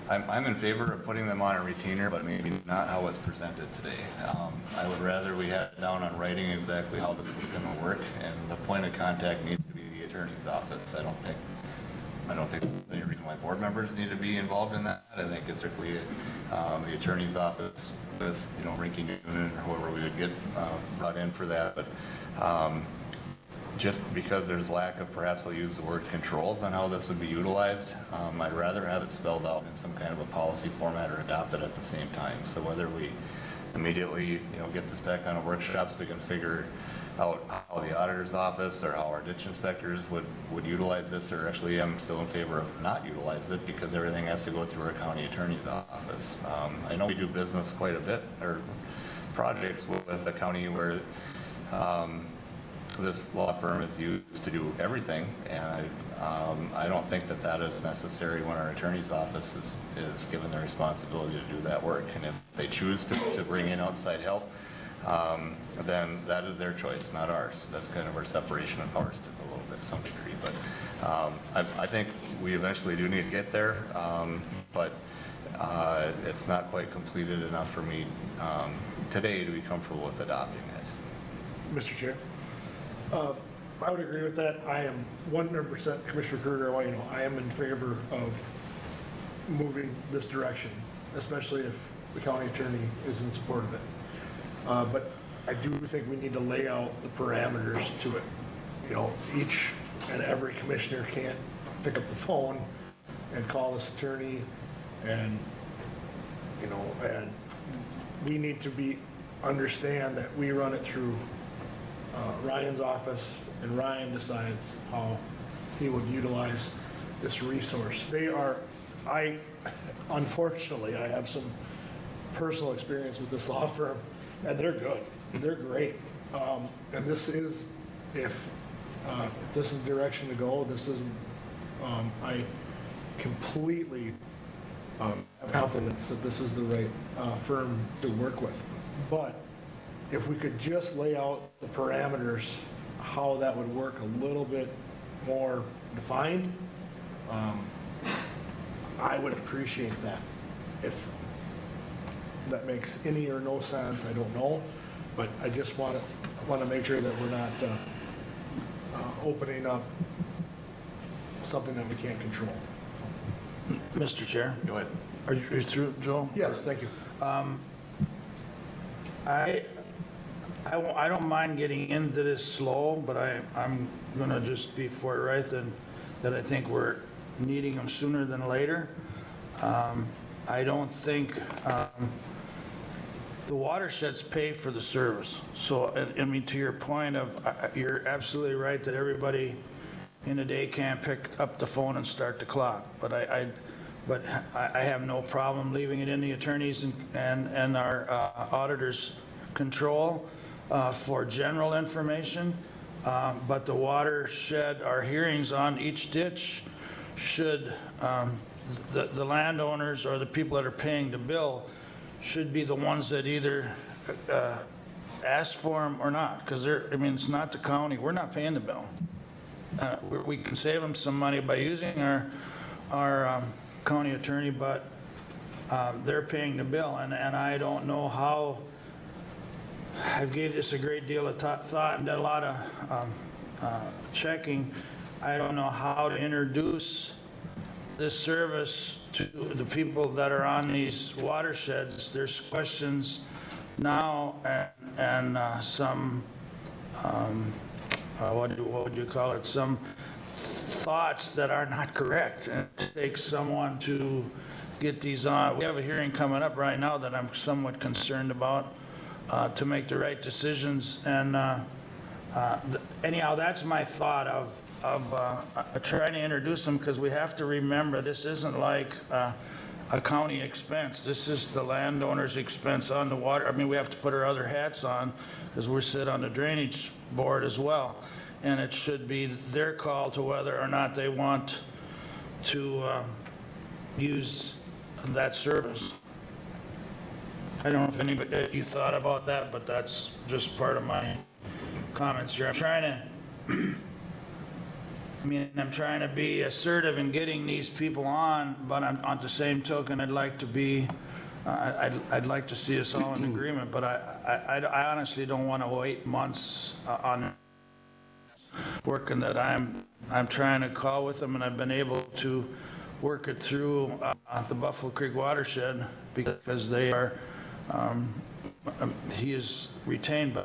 I'm in favor of putting them on a retainer, but maybe not how it's presented today. I would rather we have down on writing exactly how this is going to work, and the point of contact needs to be the attorney's office. I don't think there's any reason why board members need to be involved in that. I think it's strictly the attorney's office with, you know, Rinky Noonan or whoever we would get brought in for that. But just because there's lack of, perhaps I'll use the word controls on how this would be utilized, I'd rather have it spelled out in some kind of a policy format or adopted at the same time. So whether we immediately, you know, get this back on a workshop so we can figure out how the auditor's office or how our ditch inspectors would utilize this, or actually I'm still in favor of not utilize it because everything has to go through our county attorney's office. I know we do business quite a bit, or projects with the county where this law firm is used to do everything, and I don't think that that is necessary when our attorney's office is given the responsibility to do that work. And if they choose to bring in outside help, then that is their choice, not ours. That's kind of our separation of powers to a little bit to some degree. But I think we eventually do need to get there, but it's not quite completed enough for me today to be comfortable with adopting it. Mr. Chair? I would agree with that. I am 100%, Commissioner Kruger, I want you to know, I am in favor of moving this direction, especially if the county attorney is in support of it. But I do think we need to lay out the parameters to it. You know, each and every commissioner can't pick up the phone and call this attorney, and, you know, and we need to understand that we run it through Ryan's office, and Ryan decides how he would utilize this resource. Unfortunately, I have some personal experience with this law firm, and they're good. They're great. And this is, if this is the direction to go, this is, I completely have confidence that this is the right firm to work with. But if we could just lay out the parameters, how that would work a little bit more defined, I would appreciate that. If that makes any or no sense, I don't know, but I just want to make sure that we're not opening up something that we can't control. Mr. Chair? Go ahead. Are you through, Joe? Yes, thank you. I don't mind getting into this slow, but I'm going to just be forthright that I think we're needing them sooner than later. I don't think the watersheds pay for the service. So, I mean, to your point of, you're absolutely right that everybody in a day can't pick up the phone and start the clock. But I have no problem leaving it in the attorneys and our auditors' control for general information. But the watershed, our hearings on each ditch should, the landowners or the people that are paying the bill should be the ones that either ask for them or not. Because it's not the county. We're not paying the bill. We can save them some money by using our county attorney, but they're paying the bill. And I don't know how I've gave this a great deal of thought and done a lot of checking. I don't know how to introduce this service to the people that are on these watersheds. There's questions now and some, what would you call it? Some thoughts that are not correct. And it takes someone to get these on. We have a hearing coming up right now that I'm somewhat concerned about to make the right decisions. And anyhow, that's my thought of trying to introduce them, because we have to remember this isn't like a county expense. This is the landowner's expense on the water. I mean, we have to put our other hats on because we sit on the drainage board as well. And it should be their call to whether or not they want to use that service. I don't know if anybody, you thought about that, but that's just part of my comments here. I'm trying to be assertive in getting these people on, but on the same token, I'd like to be, I'd like to see us all in agreement, but I honestly don't want to wait months on working that I'm trying to call with them, and I've been able to work it through the Buffalo Creek watershed because they are, he is retained by.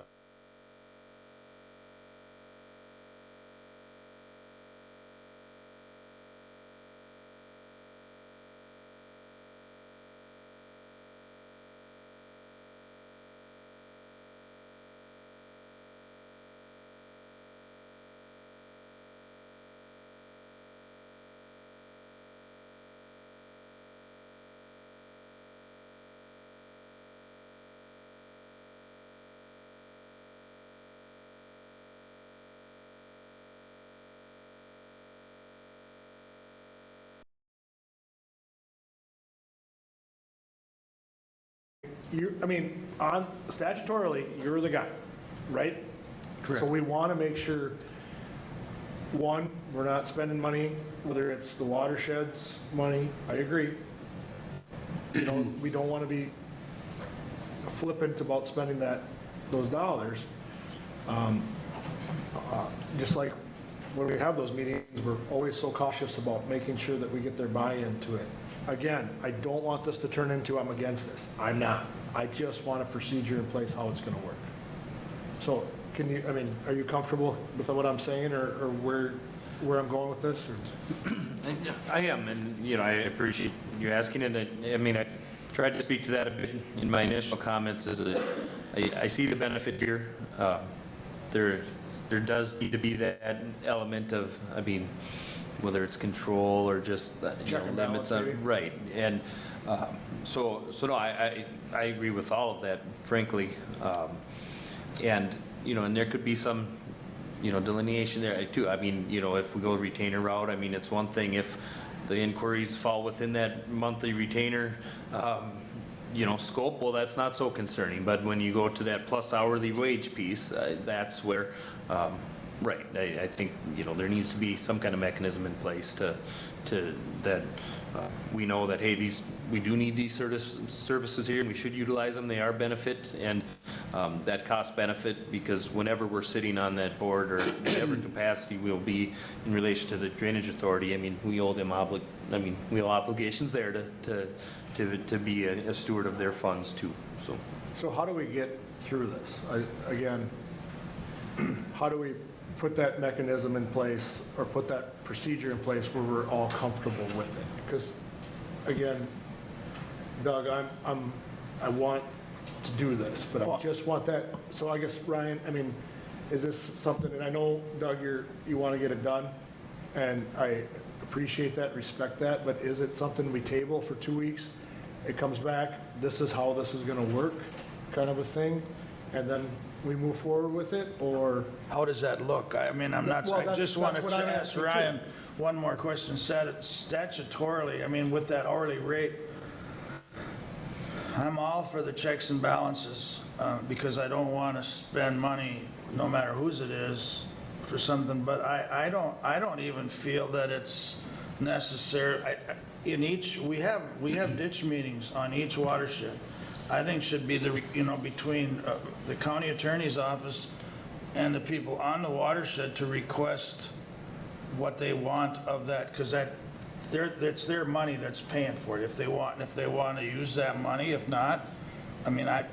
Statutorily, you're the guy, right? Correct. So we want to make sure, one, we're not spending money, whether it's the watersheds money, I agree. We don't want to be flippant about spending those dollars. Just like when we have those meetings, we're always so cautious about making sure that we get their buy-in to it. Again, I don't want this to turn into I'm against this. I'm not. I just want a procedure in place how it's going to work. So are you comfortable with what I'm saying or where I'm going with this? Or? I am, and, I appreciate you asking it. I tried to speak to that a bit in my initial comments, is that I see the benefit here. There does need to be that element of, whether it's control or just, limits on, right. And so no, I agree with all of that, frankly. And there could be some, delineation there too. If we go retainer route, it's one thing if the inquiries fall within that monthly retainer, scope, well, that's not so concerning. But when you go to that plus hourly wage piece, that's where, right, I think, there needs to be some kind of mechanism in place to that we know that, hey, we do need these services here, and we should utilize them. They are benefit, and that cost benefit, because whenever we're sitting on that board or whatever capacity we'll be in relation to the Drainage Authority, we owe them we owe obligations there to be a steward of their funds too. So how do we get through this? Again, how do we put that mechanism in place or put that procedure in place where we're all comfortable with it? Because, again, Doug, I want to do this, but I just want that. So I guess, Ryan, is this something, and I know, Doug, you want to get it done, and I appreciate that, respect that, but is it something we table for 2 weeks? It comes back, this is how this is going to work, kind of a thing, and then we move forward with it, or? How does that look? I just want to ask Ryan one more question. Statutorily, with that hourly rate, I'm all for the checks and balances because I don't want to spend money, no matter whose it is, for something. But I don't even feel that it's necessary. We have ditch meetings on each watershed. I think should be the, between the county attorney's office and the people on the watershed to request what they want of that, because it's their money that's paying for it. If they want to use that money, if not, I mean, I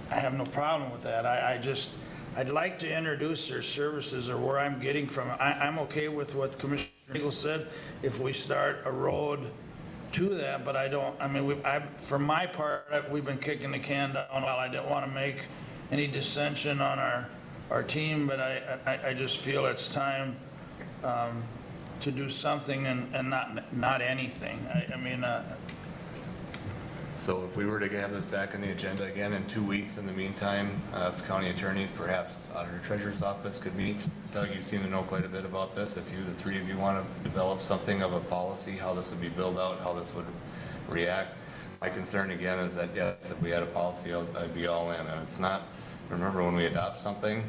have no problem with that. I'd like to introduce their services or where I'm getting from. I'm okay with what Commissioner Eagle said, if we start a road to that, but for my part, we've been kicking the can down a while. I didn't want to make any dissension on our team, but I just feel it's time to do something and not anything. So if we were to have this back on the agenda again in 2 weeks, in the meantime, if county attorneys, perhaps auditor treasurer's office could meet. Doug, you seem to know quite a bit about this. If the three of you want to develop something of a policy, how this would be built out, how this would react. My concern again is that, yes, if we had a policy, I'd be all in. And it's not, remember when we adopt something,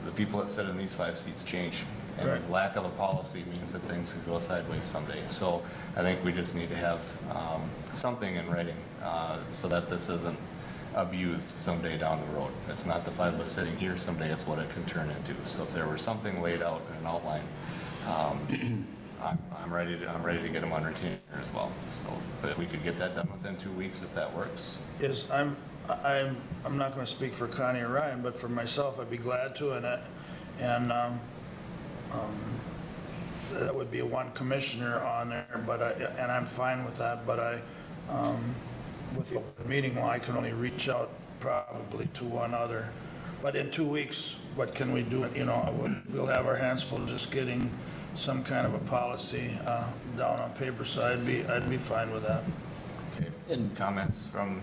the people that sit in these 5 seats change. And Right. the lack of a policy means that things could go sideways someday. So I think we just need to have something in writing so that this isn't abused someday down the road. It's not the 5 of us sitting here, someday it's what it can turn into. So if there were something laid out in an outline, I'm ready to get them on retainer as well. So, but if we could get that done within 2 weeks, if that works. I'm not going to speak for Connie or Ryan, but for myself, I'd be glad to, and that would be one commissioner on there, and I'm fine with that, but with the open meeting law, I can only reach out probably to one other. But in 2 weeks, what can we do? We'll have our hands full just getting some kind of a policy down on paper, so I'd be fine with that. Okay. And comments from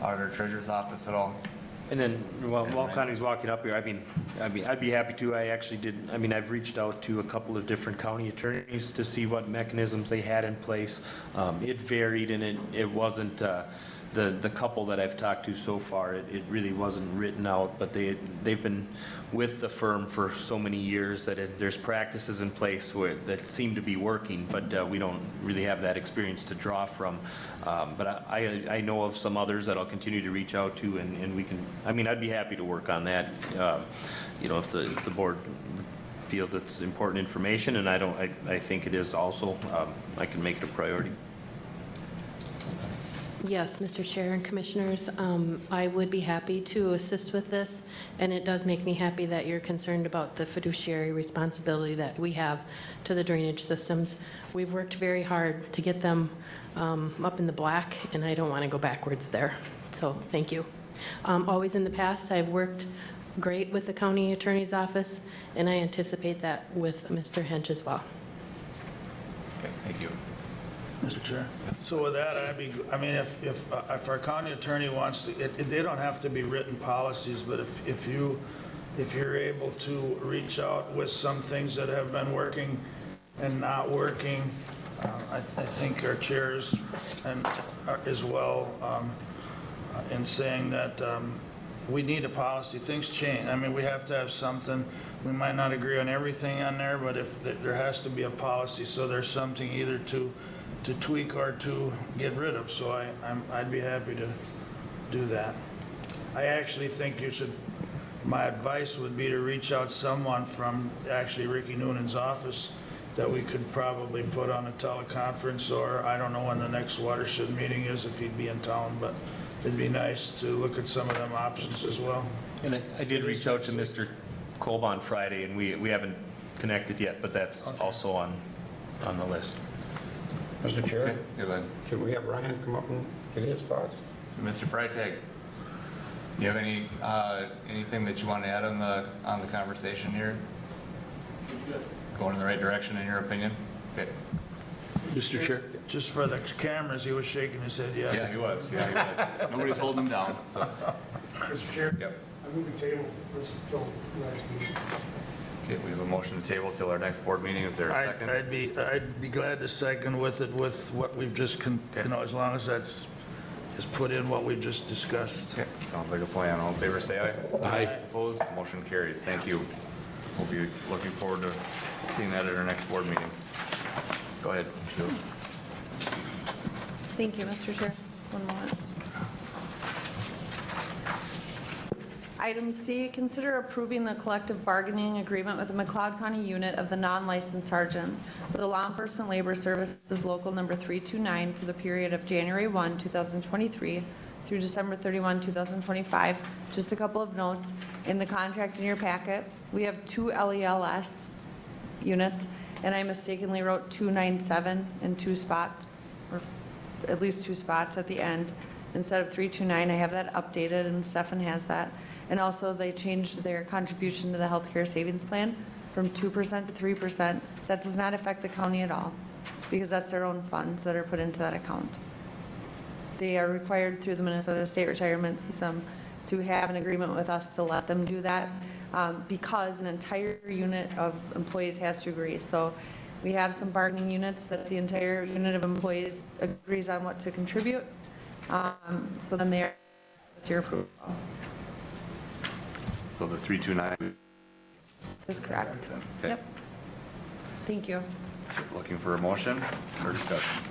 auditor treasurer's office at all? And then, while Connie's walking up here, I'd be happy to. I actually did, I've reached out to a couple of different county attorneys to see what mechanisms they had in place. It varied, and it wasn't, the couple that I've talked to so far, it really wasn't written out, but they've been with the firm for so many years that there's practices in place that seem to be working, but we don't really have that experience to draw from. But I know of some others that I'll continue to reach out to, and we can, I'd be happy to work on that, if the board feels it's important information, and I think it is also, I can make it a priority. Yes, Mr. Chair and Commissioners, I would be happy to assist with this, and it does make me happy that you're concerned about the fiduciary responsibility that we have to the drainage systems. We've worked very hard to get them up in the black, and I don't want to go backwards there, so thank you. Always in the past, I've worked great with the county attorney's office, and I anticipate that with Mr. Hench as well. Okay, thank you. Mr. Chair. So with that, if our county attorney wants to, they don't have to be written policies, but if you're able to reach out with some things that have been working and not working, I think our chairs and as well in saying that we need a policy. Things change. We have to have something. We might not agree on everything on there, but if there has to be a policy, so there's something either to tweak or to get rid of, so I'd be happy to do that. I actually think my advice would be to reach out someone from actually Ricky Noonan's office that we could probably put on a teleconference, or I don't know when the next watershed meeting is, if he'd be in town, but it'd be nice to look at some of them options as well. And I did reach out to Mr. Kolb on Friday, and we haven't connected yet, but that's also on the list. Mr. Chair, Okay, go ahead. should we have Ryan come up and get his thoughts? Mr. Freitag, do you have anything that you want to add on the conversation here? Going in the right direction in your opinion? Okay. Mr. Chair? Just for the cameras, he was shaking his head, yeah. Yeah, he was. Nobody's holding him down, so. Mr. Chair? Yep. I move the table this until next meeting. Okay, we have a motion to table till our next board meeting. Is there a second? I'd be glad to second with what we've just, as long as that's put in what we've just discussed. Okay, sounds like a plan. All in favor, say aye. Aye. Opposed? Motion carries. Thank you. We'll be looking forward to seeing that at our next board meeting. Go ahead, Sheila. Thank you, Mr. Chair. One moment. Item C, consider approving the collective bargaining agreement with the McLeod County Unit of the Non-Licensed Sergeants for the Law Enforcement Labor Services Local Number 329 for the period of January 1, 2023 through December 31, 2025. Just a couple of notes. In the contract in your packet, we have 2 LELS units, and I mistakenly wrote 297 in 2 spots, or at least 2 spots at the end. Instead of 329, I have that updated, and Stefan has that. And also, they changed their contribution to the healthcare savings plan from 2% to 3%. That does not affect the county at all, because that's their own funds that are put into that account. They are required through the Minnesota State Retirement System to have an agreement with us to let them do that, because an entire unit of employees has to agree. So we have some bargaining units that the entire unit of employees agrees on what to contribute. So then they're with your approval. So the 329, Is correct. Okay. Yep. Thank you. looking for a motion or discussion?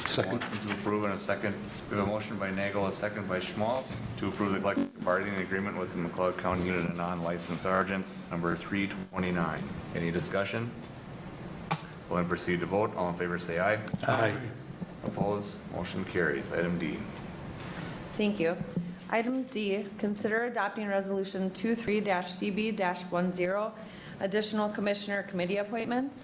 Second. Motion to approve and a second. We have a motion by Nagel, a second by Schmaltz to approve the collective bargaining agreement with the McLeod County Unit of Non-Licensed Sergeants, number 329. Any discussion? We'll then proceed to vote. All in favor say aye. Aye. Opposed? Motion carries. Item D. Thank you. Item D, consider adopting Resolution 23-CB-10, additional Commissioner Committee appointments.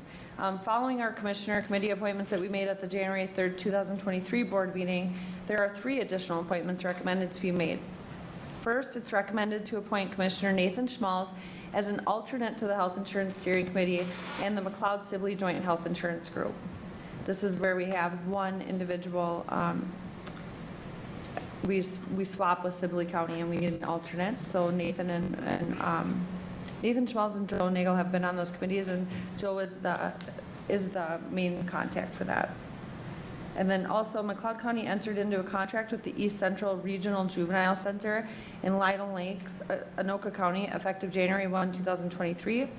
Following our Commissioner Committee appointments that we made at the January 3rd, 2023 board meeting, there are 3 additional appointments recommended to be made. First, it's recommended to appoint Commissioner Nathan Schmalz as an alternate to the Health Insurance Steering Committee and the McLeod-Sibley Joint Health Insurance Group. This is where we have one individual, we swap with Sibley County and we need an alternate. So Nathan Nathan Schmalz and Joe Nagel have been on those committees, and Joe is the main contact for that. And then also, McLeod County entered into a contract with the East Central Regional Juvenile Center in Lytle Lakes, Anoka County, effective January 1, 2023.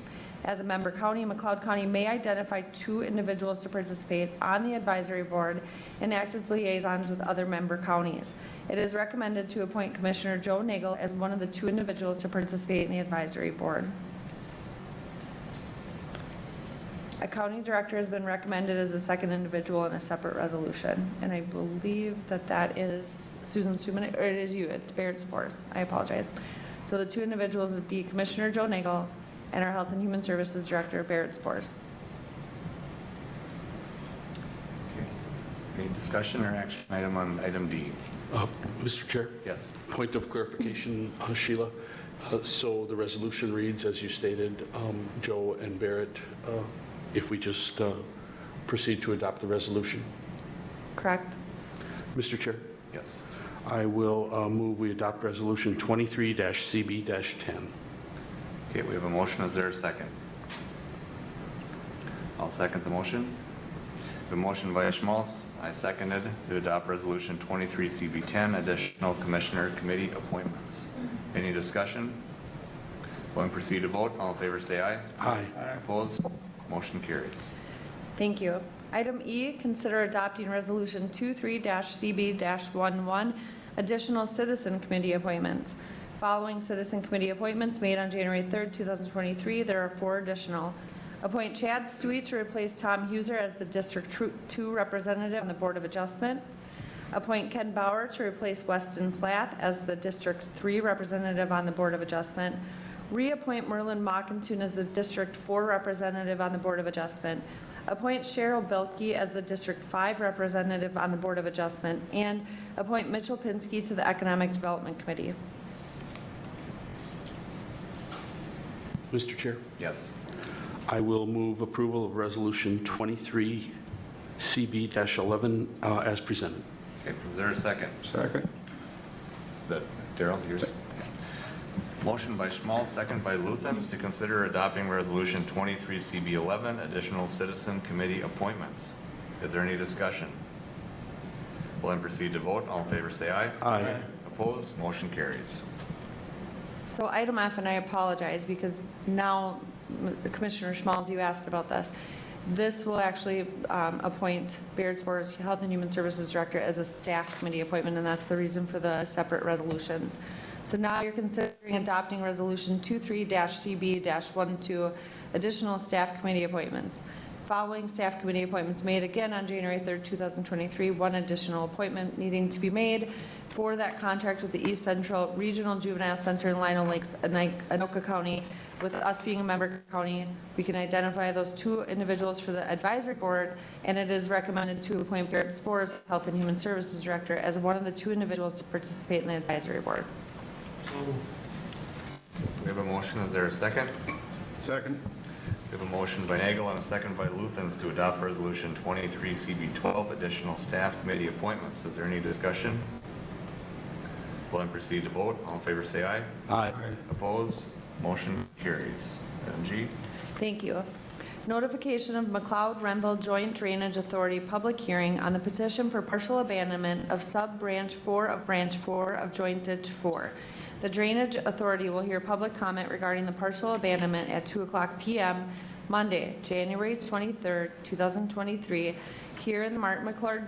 As a member county, McLeod County may identify 2 individuals to participate on the advisory board and act as liaisons with other member counties. It is recommended to appoint Commissioner Joe Nagel as one of the 2 individuals to participate in the advisory board. A county director has been recommended as a second individual in a separate resolution, and I believe that is Susan Suman, or it is you, it's Barrett Spores. I apologize. So the 2 individuals would be Commissioner Joe Nagel and our Health and Human Services Director, Barrett Spores. Any discussion or action item on item D? Mr. Chair, Yes. point of clarification, Sheila. So the resolution reads, as you stated, Joe and Barrett, if we just proceed to adopt the resolution. Correct? Mr. Chair, Yes. I will move we adopt Resolution 23-CB-10. Okay, we have a motion. Is there a second? I'll second the motion. The motion by Schmaltz, I seconded to adopt Resolution 23-CB-10, additional Commissioner Committee appointments. Any discussion? We'll then proceed to vote. All in favor say aye. Aye. Opposed? Motion carries. Thank you. Item E, consider adopting Resolution 23-CB-11, additional Citizen Committee appointments. Following Citizen Committee appointments made on January 3rd, 2023, there are 4 additional. Appoint Chad Stewie to replace Tom Huser as the District 2 representative on the Board of Adjustment. Appoint Ken Bauer to replace Weston Plath as the District 3 representative on the Board of Adjustment. Reappoint Merlin Mockentune as the District 4 representative on the Board of Adjustment. Appoint Cheryl Bilke as the District 5 representative on the Board of Adjustment. And appoint Mitchell Pinsky to the Economic Development Committee. Mr. Chair, Yes. I will move approval of Resolution 23-CB-11 as presented. Okay, is there a second? Second. Is that Darrell? Yours? Motion by Schmaltz, second by Luthens to consider adopting Resolution 23-CB-11, additional Citizen Committee appointments. Is there any discussion? We'll then proceed to vote. All in favor say aye. Aye. Opposed? Motion carries. So item F, and I apologize because now, Commissioner Schmalz, you asked about this. This will actually appoint Barrett Spores, Health and Human Services Director, as a staff committee appointment, and that's the reason for the separate resolutions. So now you're considering adopting Resolution 23-CB-12, additional staff committee appointments. Following staff committee appointments made again on January 3rd, 2023, one additional appointment needing to be made for that contract with the East Central Regional Juvenile Center in Lino Lakes, Anoka County. With us being a member county, we can identify those two individuals for the advisory board, and it is recommended to appoint Barrett Spores, Health and Human Services Director, as one of the two individuals to participate in the advisory board. We have a motion. Is there a second? Second. We have a motion by Nagel and a second by Luthens to adopt Resolution 23-CB-12, additional staff committee appointments. Is there any discussion? Will then proceed to vote. All in favor say aye. Aye. Opposed? Motion carries. Item G. Thank you. Notification of McLeod-Renville Joint Drainage Authority public hearing on the petition for partial abandonment of sub-branch 4 of branch 4 of Joint Ditch 4. The Drainage Authority will hear public comment regarding the partial abandonment at 2:00 p.m. Monday, January 23rd, 2023, here in the Martin McLeod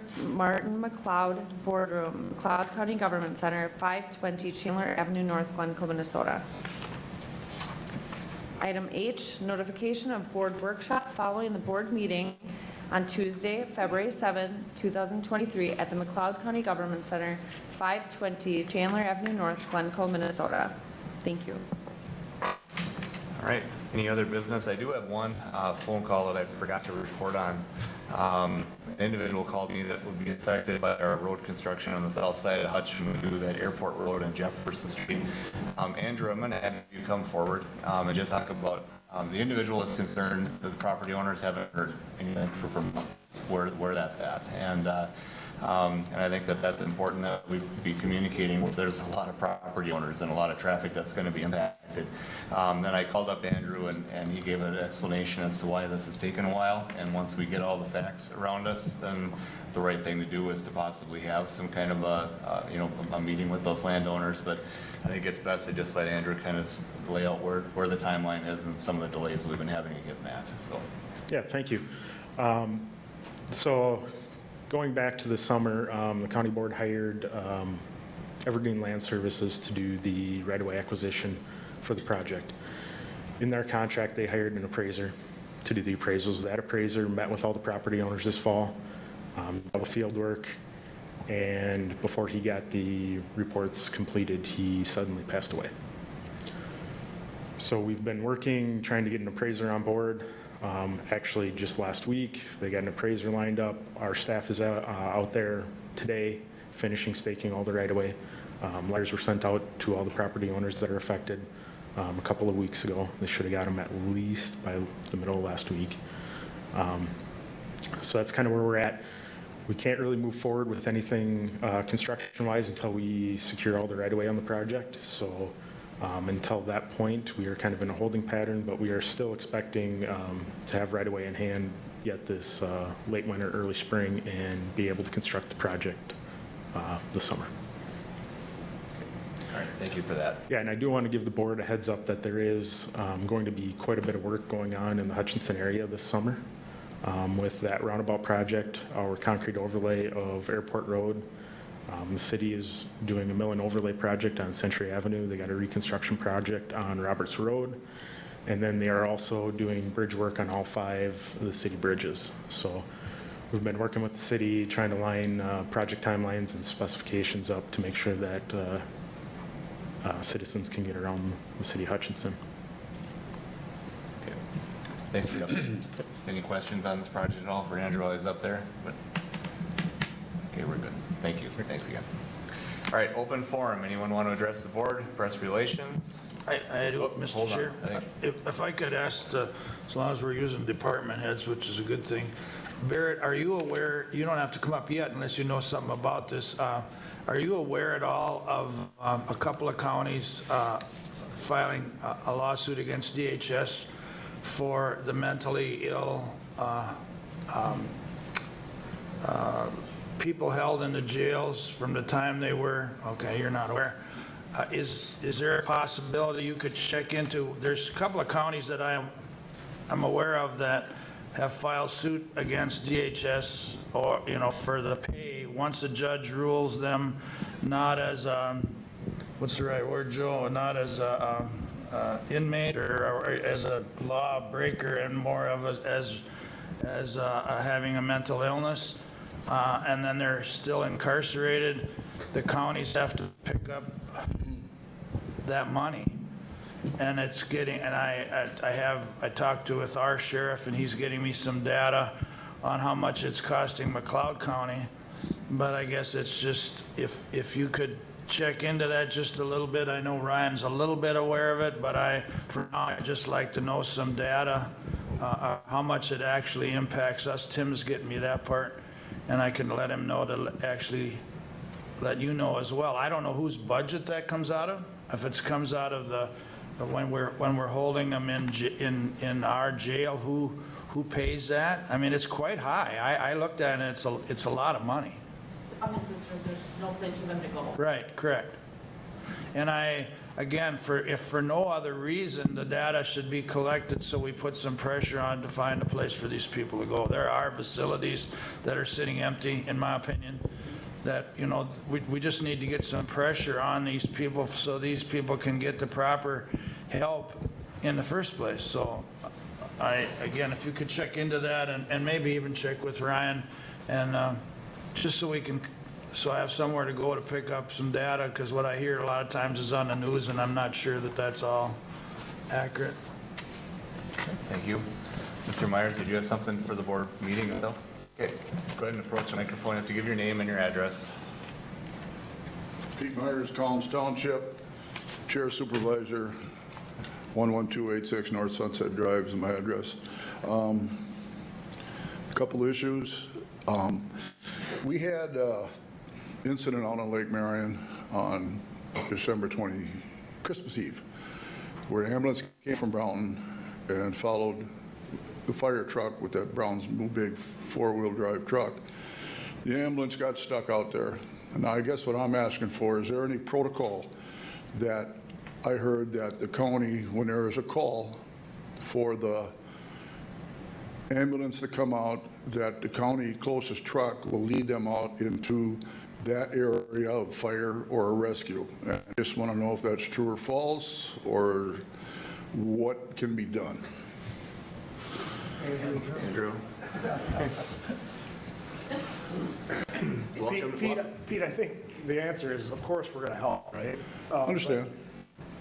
Boardroom, McLeod County Government Center, 520 Chandler Avenue North, Glencoe, Minnesota. Item H, notification of board workshop following the board meeting on Tuesday, February 7, 2023, at the McLeod County Government Center, 520 Chandler Avenue North, Glencoe, Minnesota. Thank you. All right. Any other business? I do have one phone call that I forgot to report on. An individual called me that would be affected by our road construction on the south side of Hutchin, we do that Airport Road and Jefferson Street. Andrew, I'm going to have you come forward and just talk about, the individual is concerned that the property owners haven't heard anything for months, where that's at. And I think that that's important that we be communicating with. There's a lot of property owners and a lot of traffic that's going to be impacted. Then I called up Andrew and he gave an explanation as to why this has taken a while. And once we get all the facts around us, then the right thing to do is to possibly have some kind of a meeting with those landowners. But I think it's best to just let Andrew kind of lay out where the timeline is and some of the delays that we've been having to get that. So. Yeah, thank you. So going back to the summer, the county board hired Evergreen Land Services to do the right-of-way acquisition for the project. In their contract, they hired an appraiser to do the appraisals. That appraiser met with all the property owners this fall, all the field work, and before he got the reports completed, he suddenly passed away. So we've been working, trying to get an appraiser on board. Actually, just last week, they got an appraiser lined up. Our staff is out there today, finishing staking all the right-of-way. Letters were sent out to all the property owners that are affected a couple of weeks ago. They should have got them at least by the middle of last week. So that's kind of where we're at. We can't really move forward with anything construction-wise until we secure all the right-of-way on the project. So until that point, we are kind of in a holding pattern, but we are still expecting to have right-of-way in hand yet this late winter, early spring, and be able to construct the project this summer. All right, thank you for that. Yeah, and I do want to give the board a heads up that there is going to be quite a bit of work going on in the Hutchinson area this summer with that roundabout project, our concrete overlay of Airport Road. The city is doing a mill and overlay project on Century Avenue. They got a reconstruction project on Roberts Road. And then they are also doing bridge work on all 5 of the city bridges. So we've been working with the city, trying to line project timelines and specifications up to make sure that citizens can get around the city of Hutchinson. Okay. Thanks for the update. Any questions on this project at all for Andrew while he's up there? Okay, we're good. Thank you. Thanks again. All right, open forum. Anyone want to address the board? Press relations? I do, Mr. Chair. If I could ask, as long as we're using department heads, which is a good thing. Barrett, are you aware, you don't have to come up yet unless you know something about this. Are you aware at all of a couple of counties filing a lawsuit against DHS for the mentally ill people held in the jails from the time they were, okay, you're not aware. Is there a possibility you could check into, there's a couple of counties that I'm aware of that have filed suit against DHS or, for the pay once a judge rules them not as what's the right word, Joe? Not as a inmate or as a law breaker, and more of as having a mental illness, and then they're still incarcerated, the counties have to pick up that money. And it's getting, and I talked with our sheriff, and he's getting me some data on how much it's costing McLeod County. But I guess it's just, if you could check into that just a little bit. I know Ryan's a little bit aware of it, but for now, I'd just like to know some data, how much it actually impacts us. Tim's getting me that part, and I can let him know to actually let you know as well. I don't know whose budget that comes out of. If it comes out of when we're holding them in our jail, who pays that? I mean, it's quite high. I looked at it, and it's a lot of money. There's no place for them to go. Right, correct. And again, if for no other reason, the data should be collected so we put some pressure on to find a place for these people to go. There are facilities that are sitting empty, in my opinion, that, we just need to get some pressure on these people so these people can get the proper help in the first place. So again, if you could check into that and maybe even check with Ryan, and just so I have somewhere to go to pick up some data, because what I hear a lot of times is on the news, and I'm not sure that that's all accurate. Thank you. Mr. Myers, did you have something for the board meeting itself? Okay, go ahead and approach the microphone. You have to give your name and your address. Pete Myers, Collins Township, Chair Supervisor, 11286 North Sunset Drive is my address. A couple issues. We had an incident out on Lake Marion on December 20, Christmas Eve, where an ambulance came from Brownton and followed the fire truck with that Brown's big four-wheel drive truck. The ambulance got stuck out there. And I guess what I'm asking for, is there any protocol that I heard that the county, when there is a call for the ambulance to come out, that the county closest truck will lead them out into that area of fire or a rescue? I just want to know if that's true or false, or what can be done. Andrew? Pete, I think the answer is, of course, we're going to help, right? Understand.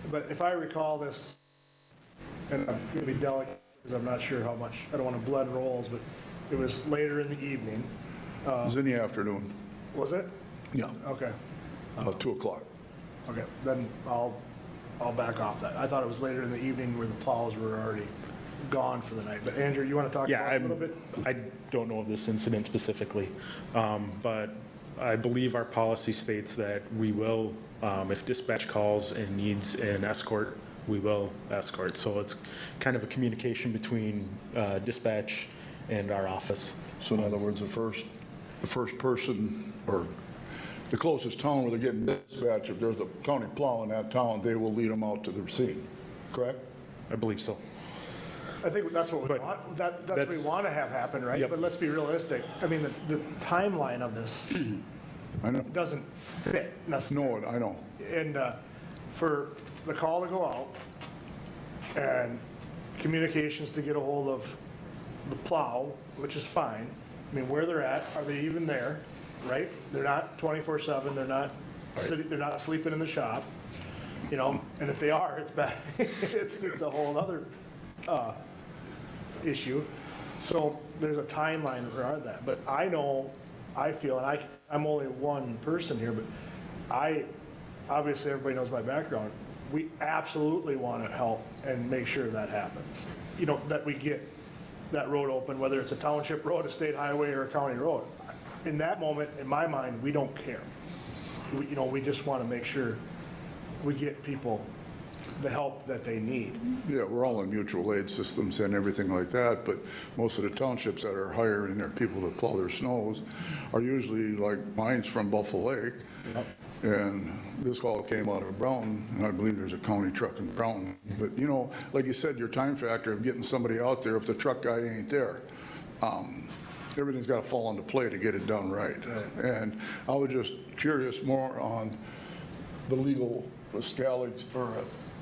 But if I recall this, and I'm going to be delicate because I'm not sure how much, I don't want to blood rolls, but it was later in the evening. It was in the afternoon. Was it? Yeah. Okay. About 2 o'clock. Okay, then I'll back off that. I thought it was later in the evening where the plows were already gone for the night. But Andrew, you want to talk about it a little bit? I don't know of this incident specifically, but I believe our policy states that we will, if dispatch calls and needs an escort, we will escort. So it's kind of a communication between dispatch and our office. So in other words, the first person, or the closest town where they're getting dispatch, if there's a county plow in that town, they will lead them out to the scene, correct? I believe so. I think that's what we want. That's what we want to have happen, right? Yep. But let's be realistic. I mean, the timeline of this I know. doesn't fit necessarily. No, I know. And for the call to go out and communications to get a hold of the plow, which is fine. I mean, where they're at, are they even there, right? They're not 24/7, they're not sitting, they're not sleeping in the shop, and if they are, it's bad. It's a whole other issue. So there's a timeline for that. But I feel, and I'm only one person here, but obviously everybody knows my background. We absolutely want to help and make sure that happens. That we get that road open, whether it's a township road, a state highway, or a county road. In that moment, in my mind, we don't care. We just want to make sure we get people the help that they need. Yeah, we're all in mutual aid systems and everything like that, but most of the townships that are hiring their people to plow their snows are usually, like mine's from Buffalo Lake. Yep. And this call came out of Brownton, and I believe there's a county truck in Brownton. But, like you said, your time factor of getting somebody out there, if the truck guy ain't there, everything's got to fall into play to get it done right. And I was just curious more on the legal scalage, or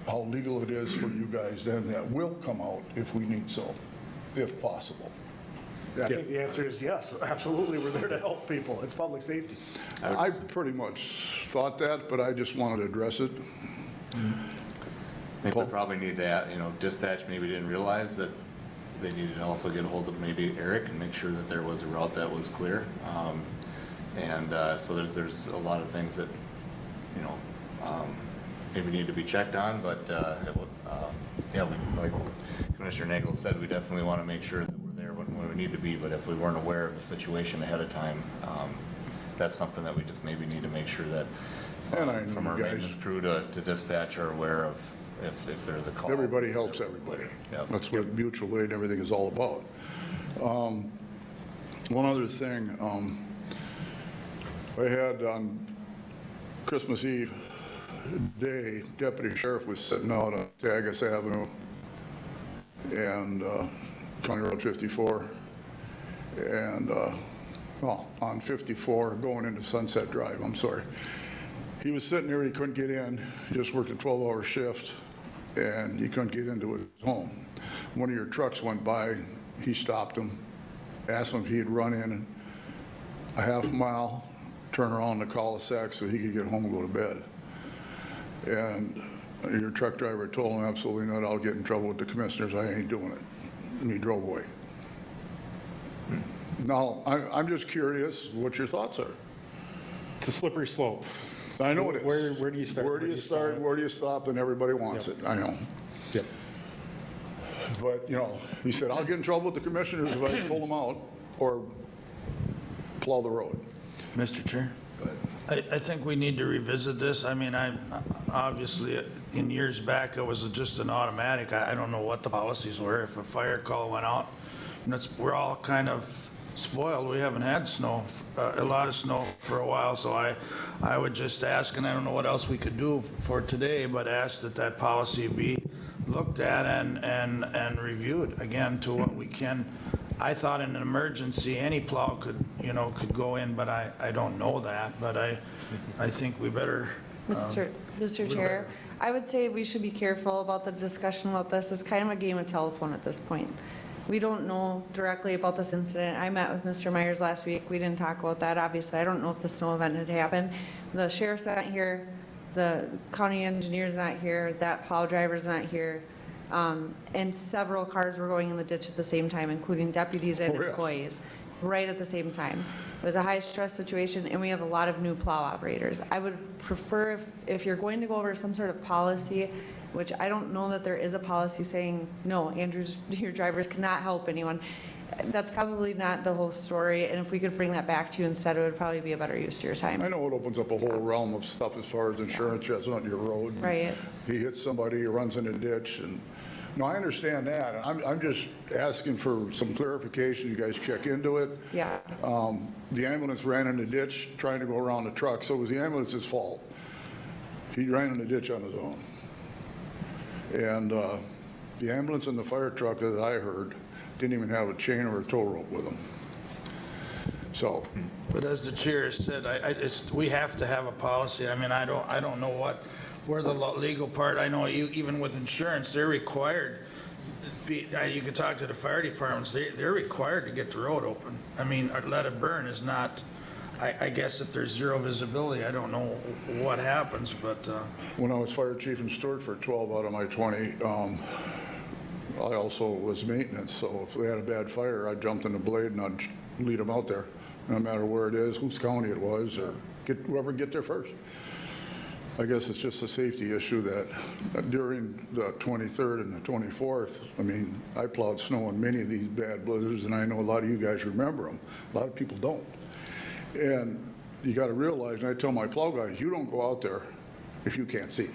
how legal it is for you guys, then that will come out if we need so, if possible. I think the answer is yes, absolutely. We're there to help people. It's public safety. I pretty much thought that, but I just wanted to address it. I think we probably need to, dispatch maybe didn't realize that they needed to also get a hold of maybe Eric and make sure that there was a route that was clear. So there's a lot of things that, maybe need to be checked on, but, like Commissioner Nagel said, we definitely want to make sure that we're there when we need to be, but if we weren't aware of the situation ahead of time, that's something that we just maybe need to make sure that from our maintenance crew to dispatch are aware of if there's a call. Everybody helps everybody. Yep. That's what mutual aid and everything is all about. One other thing, I had on Christmas Eve day, Deputy Sheriff was sitting out on Tagus Avenue and County Road 54, and on 54 going into Sunset Drive, I'm sorry. He was sitting there, he couldn't get in, he just worked a 12-hour shift, and he couldn't get into his home. One of your trucks went by, he stopped him, asked him if he'd run in a half mile, turn around the cul-de-sac so he could get home and go to bed. And your truck driver told him, absolutely not, I'll get in trouble with the commissioners, I ain't doing it. And he drove away. Now, I'm just curious what your thoughts are. It's a slippery slope. I know it is. Where do you start? Where do you start, where do you stop, and everybody wants it, I know. Yep. But, he said, I'll get in trouble with the commissioners if I pull them out or plow the road. Mr. Chair? I think we need to revisit this. I mean, obviously, in years back, it was just an automatic. I don't know what the policies were. If a fire call went out, we're all kind of spoiled. We haven't had snow, a lot of snow for a while, so I would just ask, and I don't know what else we could do for today, but ask that policy be looked at and reviewed again to what we can. I thought in an emergency, any plow could go in, but I don't know that, but I think we better. Mr. Chair, I would say we should be careful about the discussion about this. It's kind of a game of telephone at this point. We don't know directly about this incident. I met with Mr. Myers last week. We didn't talk about that, obviously. I don't know if the snow event had happened. The sheriff's not here. The county engineer's not here. That plow driver's not here. And several cars were going in the ditch at the same time, including deputies and employees, right at the same time. It was a high-stress situation, and we have a lot of new plow operators. I would prefer if you're going to go over some sort of policy, which I don't know that there is a policy saying, no, your drivers cannot help anyone. That's probably not the whole story, and if we could bring that back to you instead, it would probably be a better use of your time. I know it opens up a whole realm of stuff as far as insurance, that's on your road. Right. He hits somebody, he runs in a ditch, and, no, I understand that. I'm just asking for some clarification, you guys check into it. Yeah. The ambulance ran in the ditch trying to go around the truck, so it was the ambulance's fault. He ran in the ditch on his own. And the ambulance and the fire truck, as I heard, didn't even have a chain or a tow rope with them. So. But as the chair said, we have to have a policy. I mean, I don't know where the legal part, I know even with insurance, they're required. You can talk to the fire departments, they're required to get the road open. I mean, or let it burn is not, I guess if there's zero visibility, I don't know what happens, but. When I was fire chief in Stewart for 12 out of my 20, I also was maintenance, so if they had a bad fire, I jumped in the blade and I'd lead them out there, no matter where it is, whose county it was, or whoever can get there first. I guess it's just a safety issue that during the 23rd and the 24th, I mean, I plowed snow in many of these bad blizzards, and I know a lot of you guys remember them. A lot of people don't. And you got to realize, and I tell my plow guys, you don't go out there if you can't see,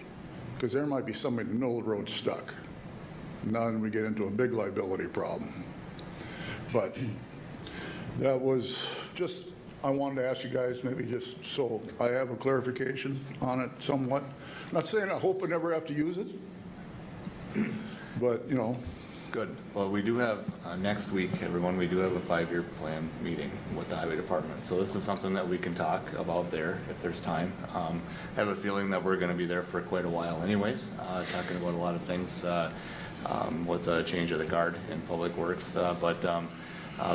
because there might be somebody in the middle of the road stuck. Now then we get into a big liability problem. But that was just, I wanted to ask you guys, maybe just so I have a clarification on it somewhat. Not saying I hope I never have to use it, but, Good. Well, we do have, next week, everyone, we do have a 5-year plan meeting with the highway department. So this is something that we can talk about there if there's time. I have a feeling that we're going to be there for quite a while anyways, talking about a lot of things with the change of the guard in Public Works. But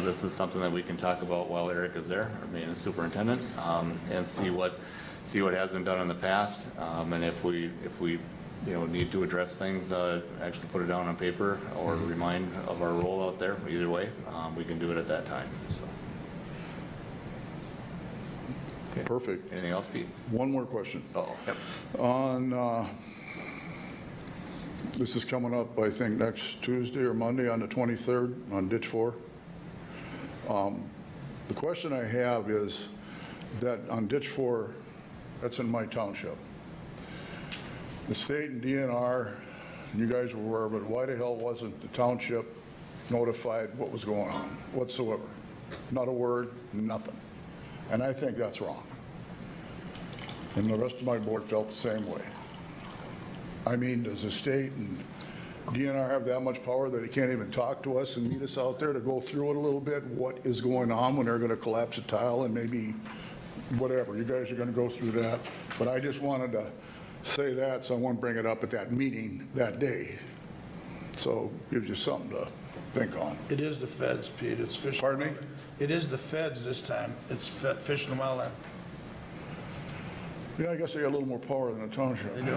this is something that we can talk about while Eric is there, or being a superintendent, and see what has been done in the past. And if we need to address things, actually put it down on paper or remind of our role out there. Either way, we can do it at that time, so. Okay. Perfect. Anything else, Pete? One more question. Oh, yep. On, this is coming up, I think, next Tuesday or Monday on the 23rd on Ditch 4. The question I have is that on Ditch 4, that's in my township. The state and DNR, and you guys were aware of it, why the hell wasn't the township notified what was going on whatsoever? Not a word, nothing. And I think that's wrong. And the rest of my board felt the same way. I mean, does the state and DNR have that much power that they can't even talk to us and meet us out there to go through it a little bit? What is going on when they're going to collapse a tile and maybe whatever? You guys are going to go through that. But I just wanted to say that, so I want to bring it up at that meeting that day. So gives you something to think on. It is the feds, Pete, it's fish. Pardon me? It is the feds this time, it's Fish and Wildlife. Yeah, I guess they got a little more power than the township. They do.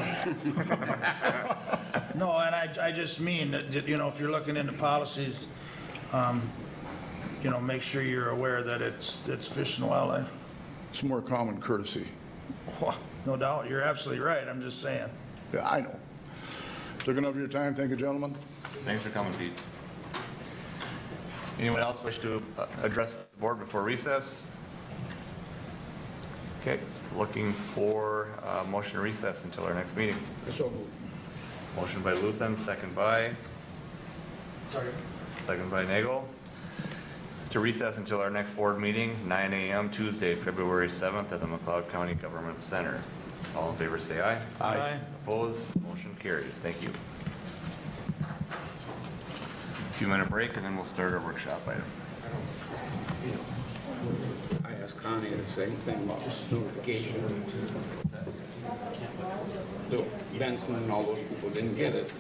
No, and I just mean that, if you're looking into policies, make sure you're aware that it's Fish and Wildlife. It's more common courtesy. No doubt, you're absolutely right, I'm just saying. Yeah, I know. Took enough of your time. Thank you, gentlemen. Thanks for coming, Pete. Anyone else wish to address the board before recess? Okay, looking for a motion to recess until our next meeting. So moved. Motion by Luthen, second by? Second by Nagel. To recess until our next board meeting, 9 a.m. Tuesday, February 7th at the McLeod County Government Center. All in favor, say aye. Aye. Opposed? Motion carries. Thank you. Few-minute break, and then we'll start our workshop item. I asked Connie the same thing about notification. Benson and all those people didn't get it.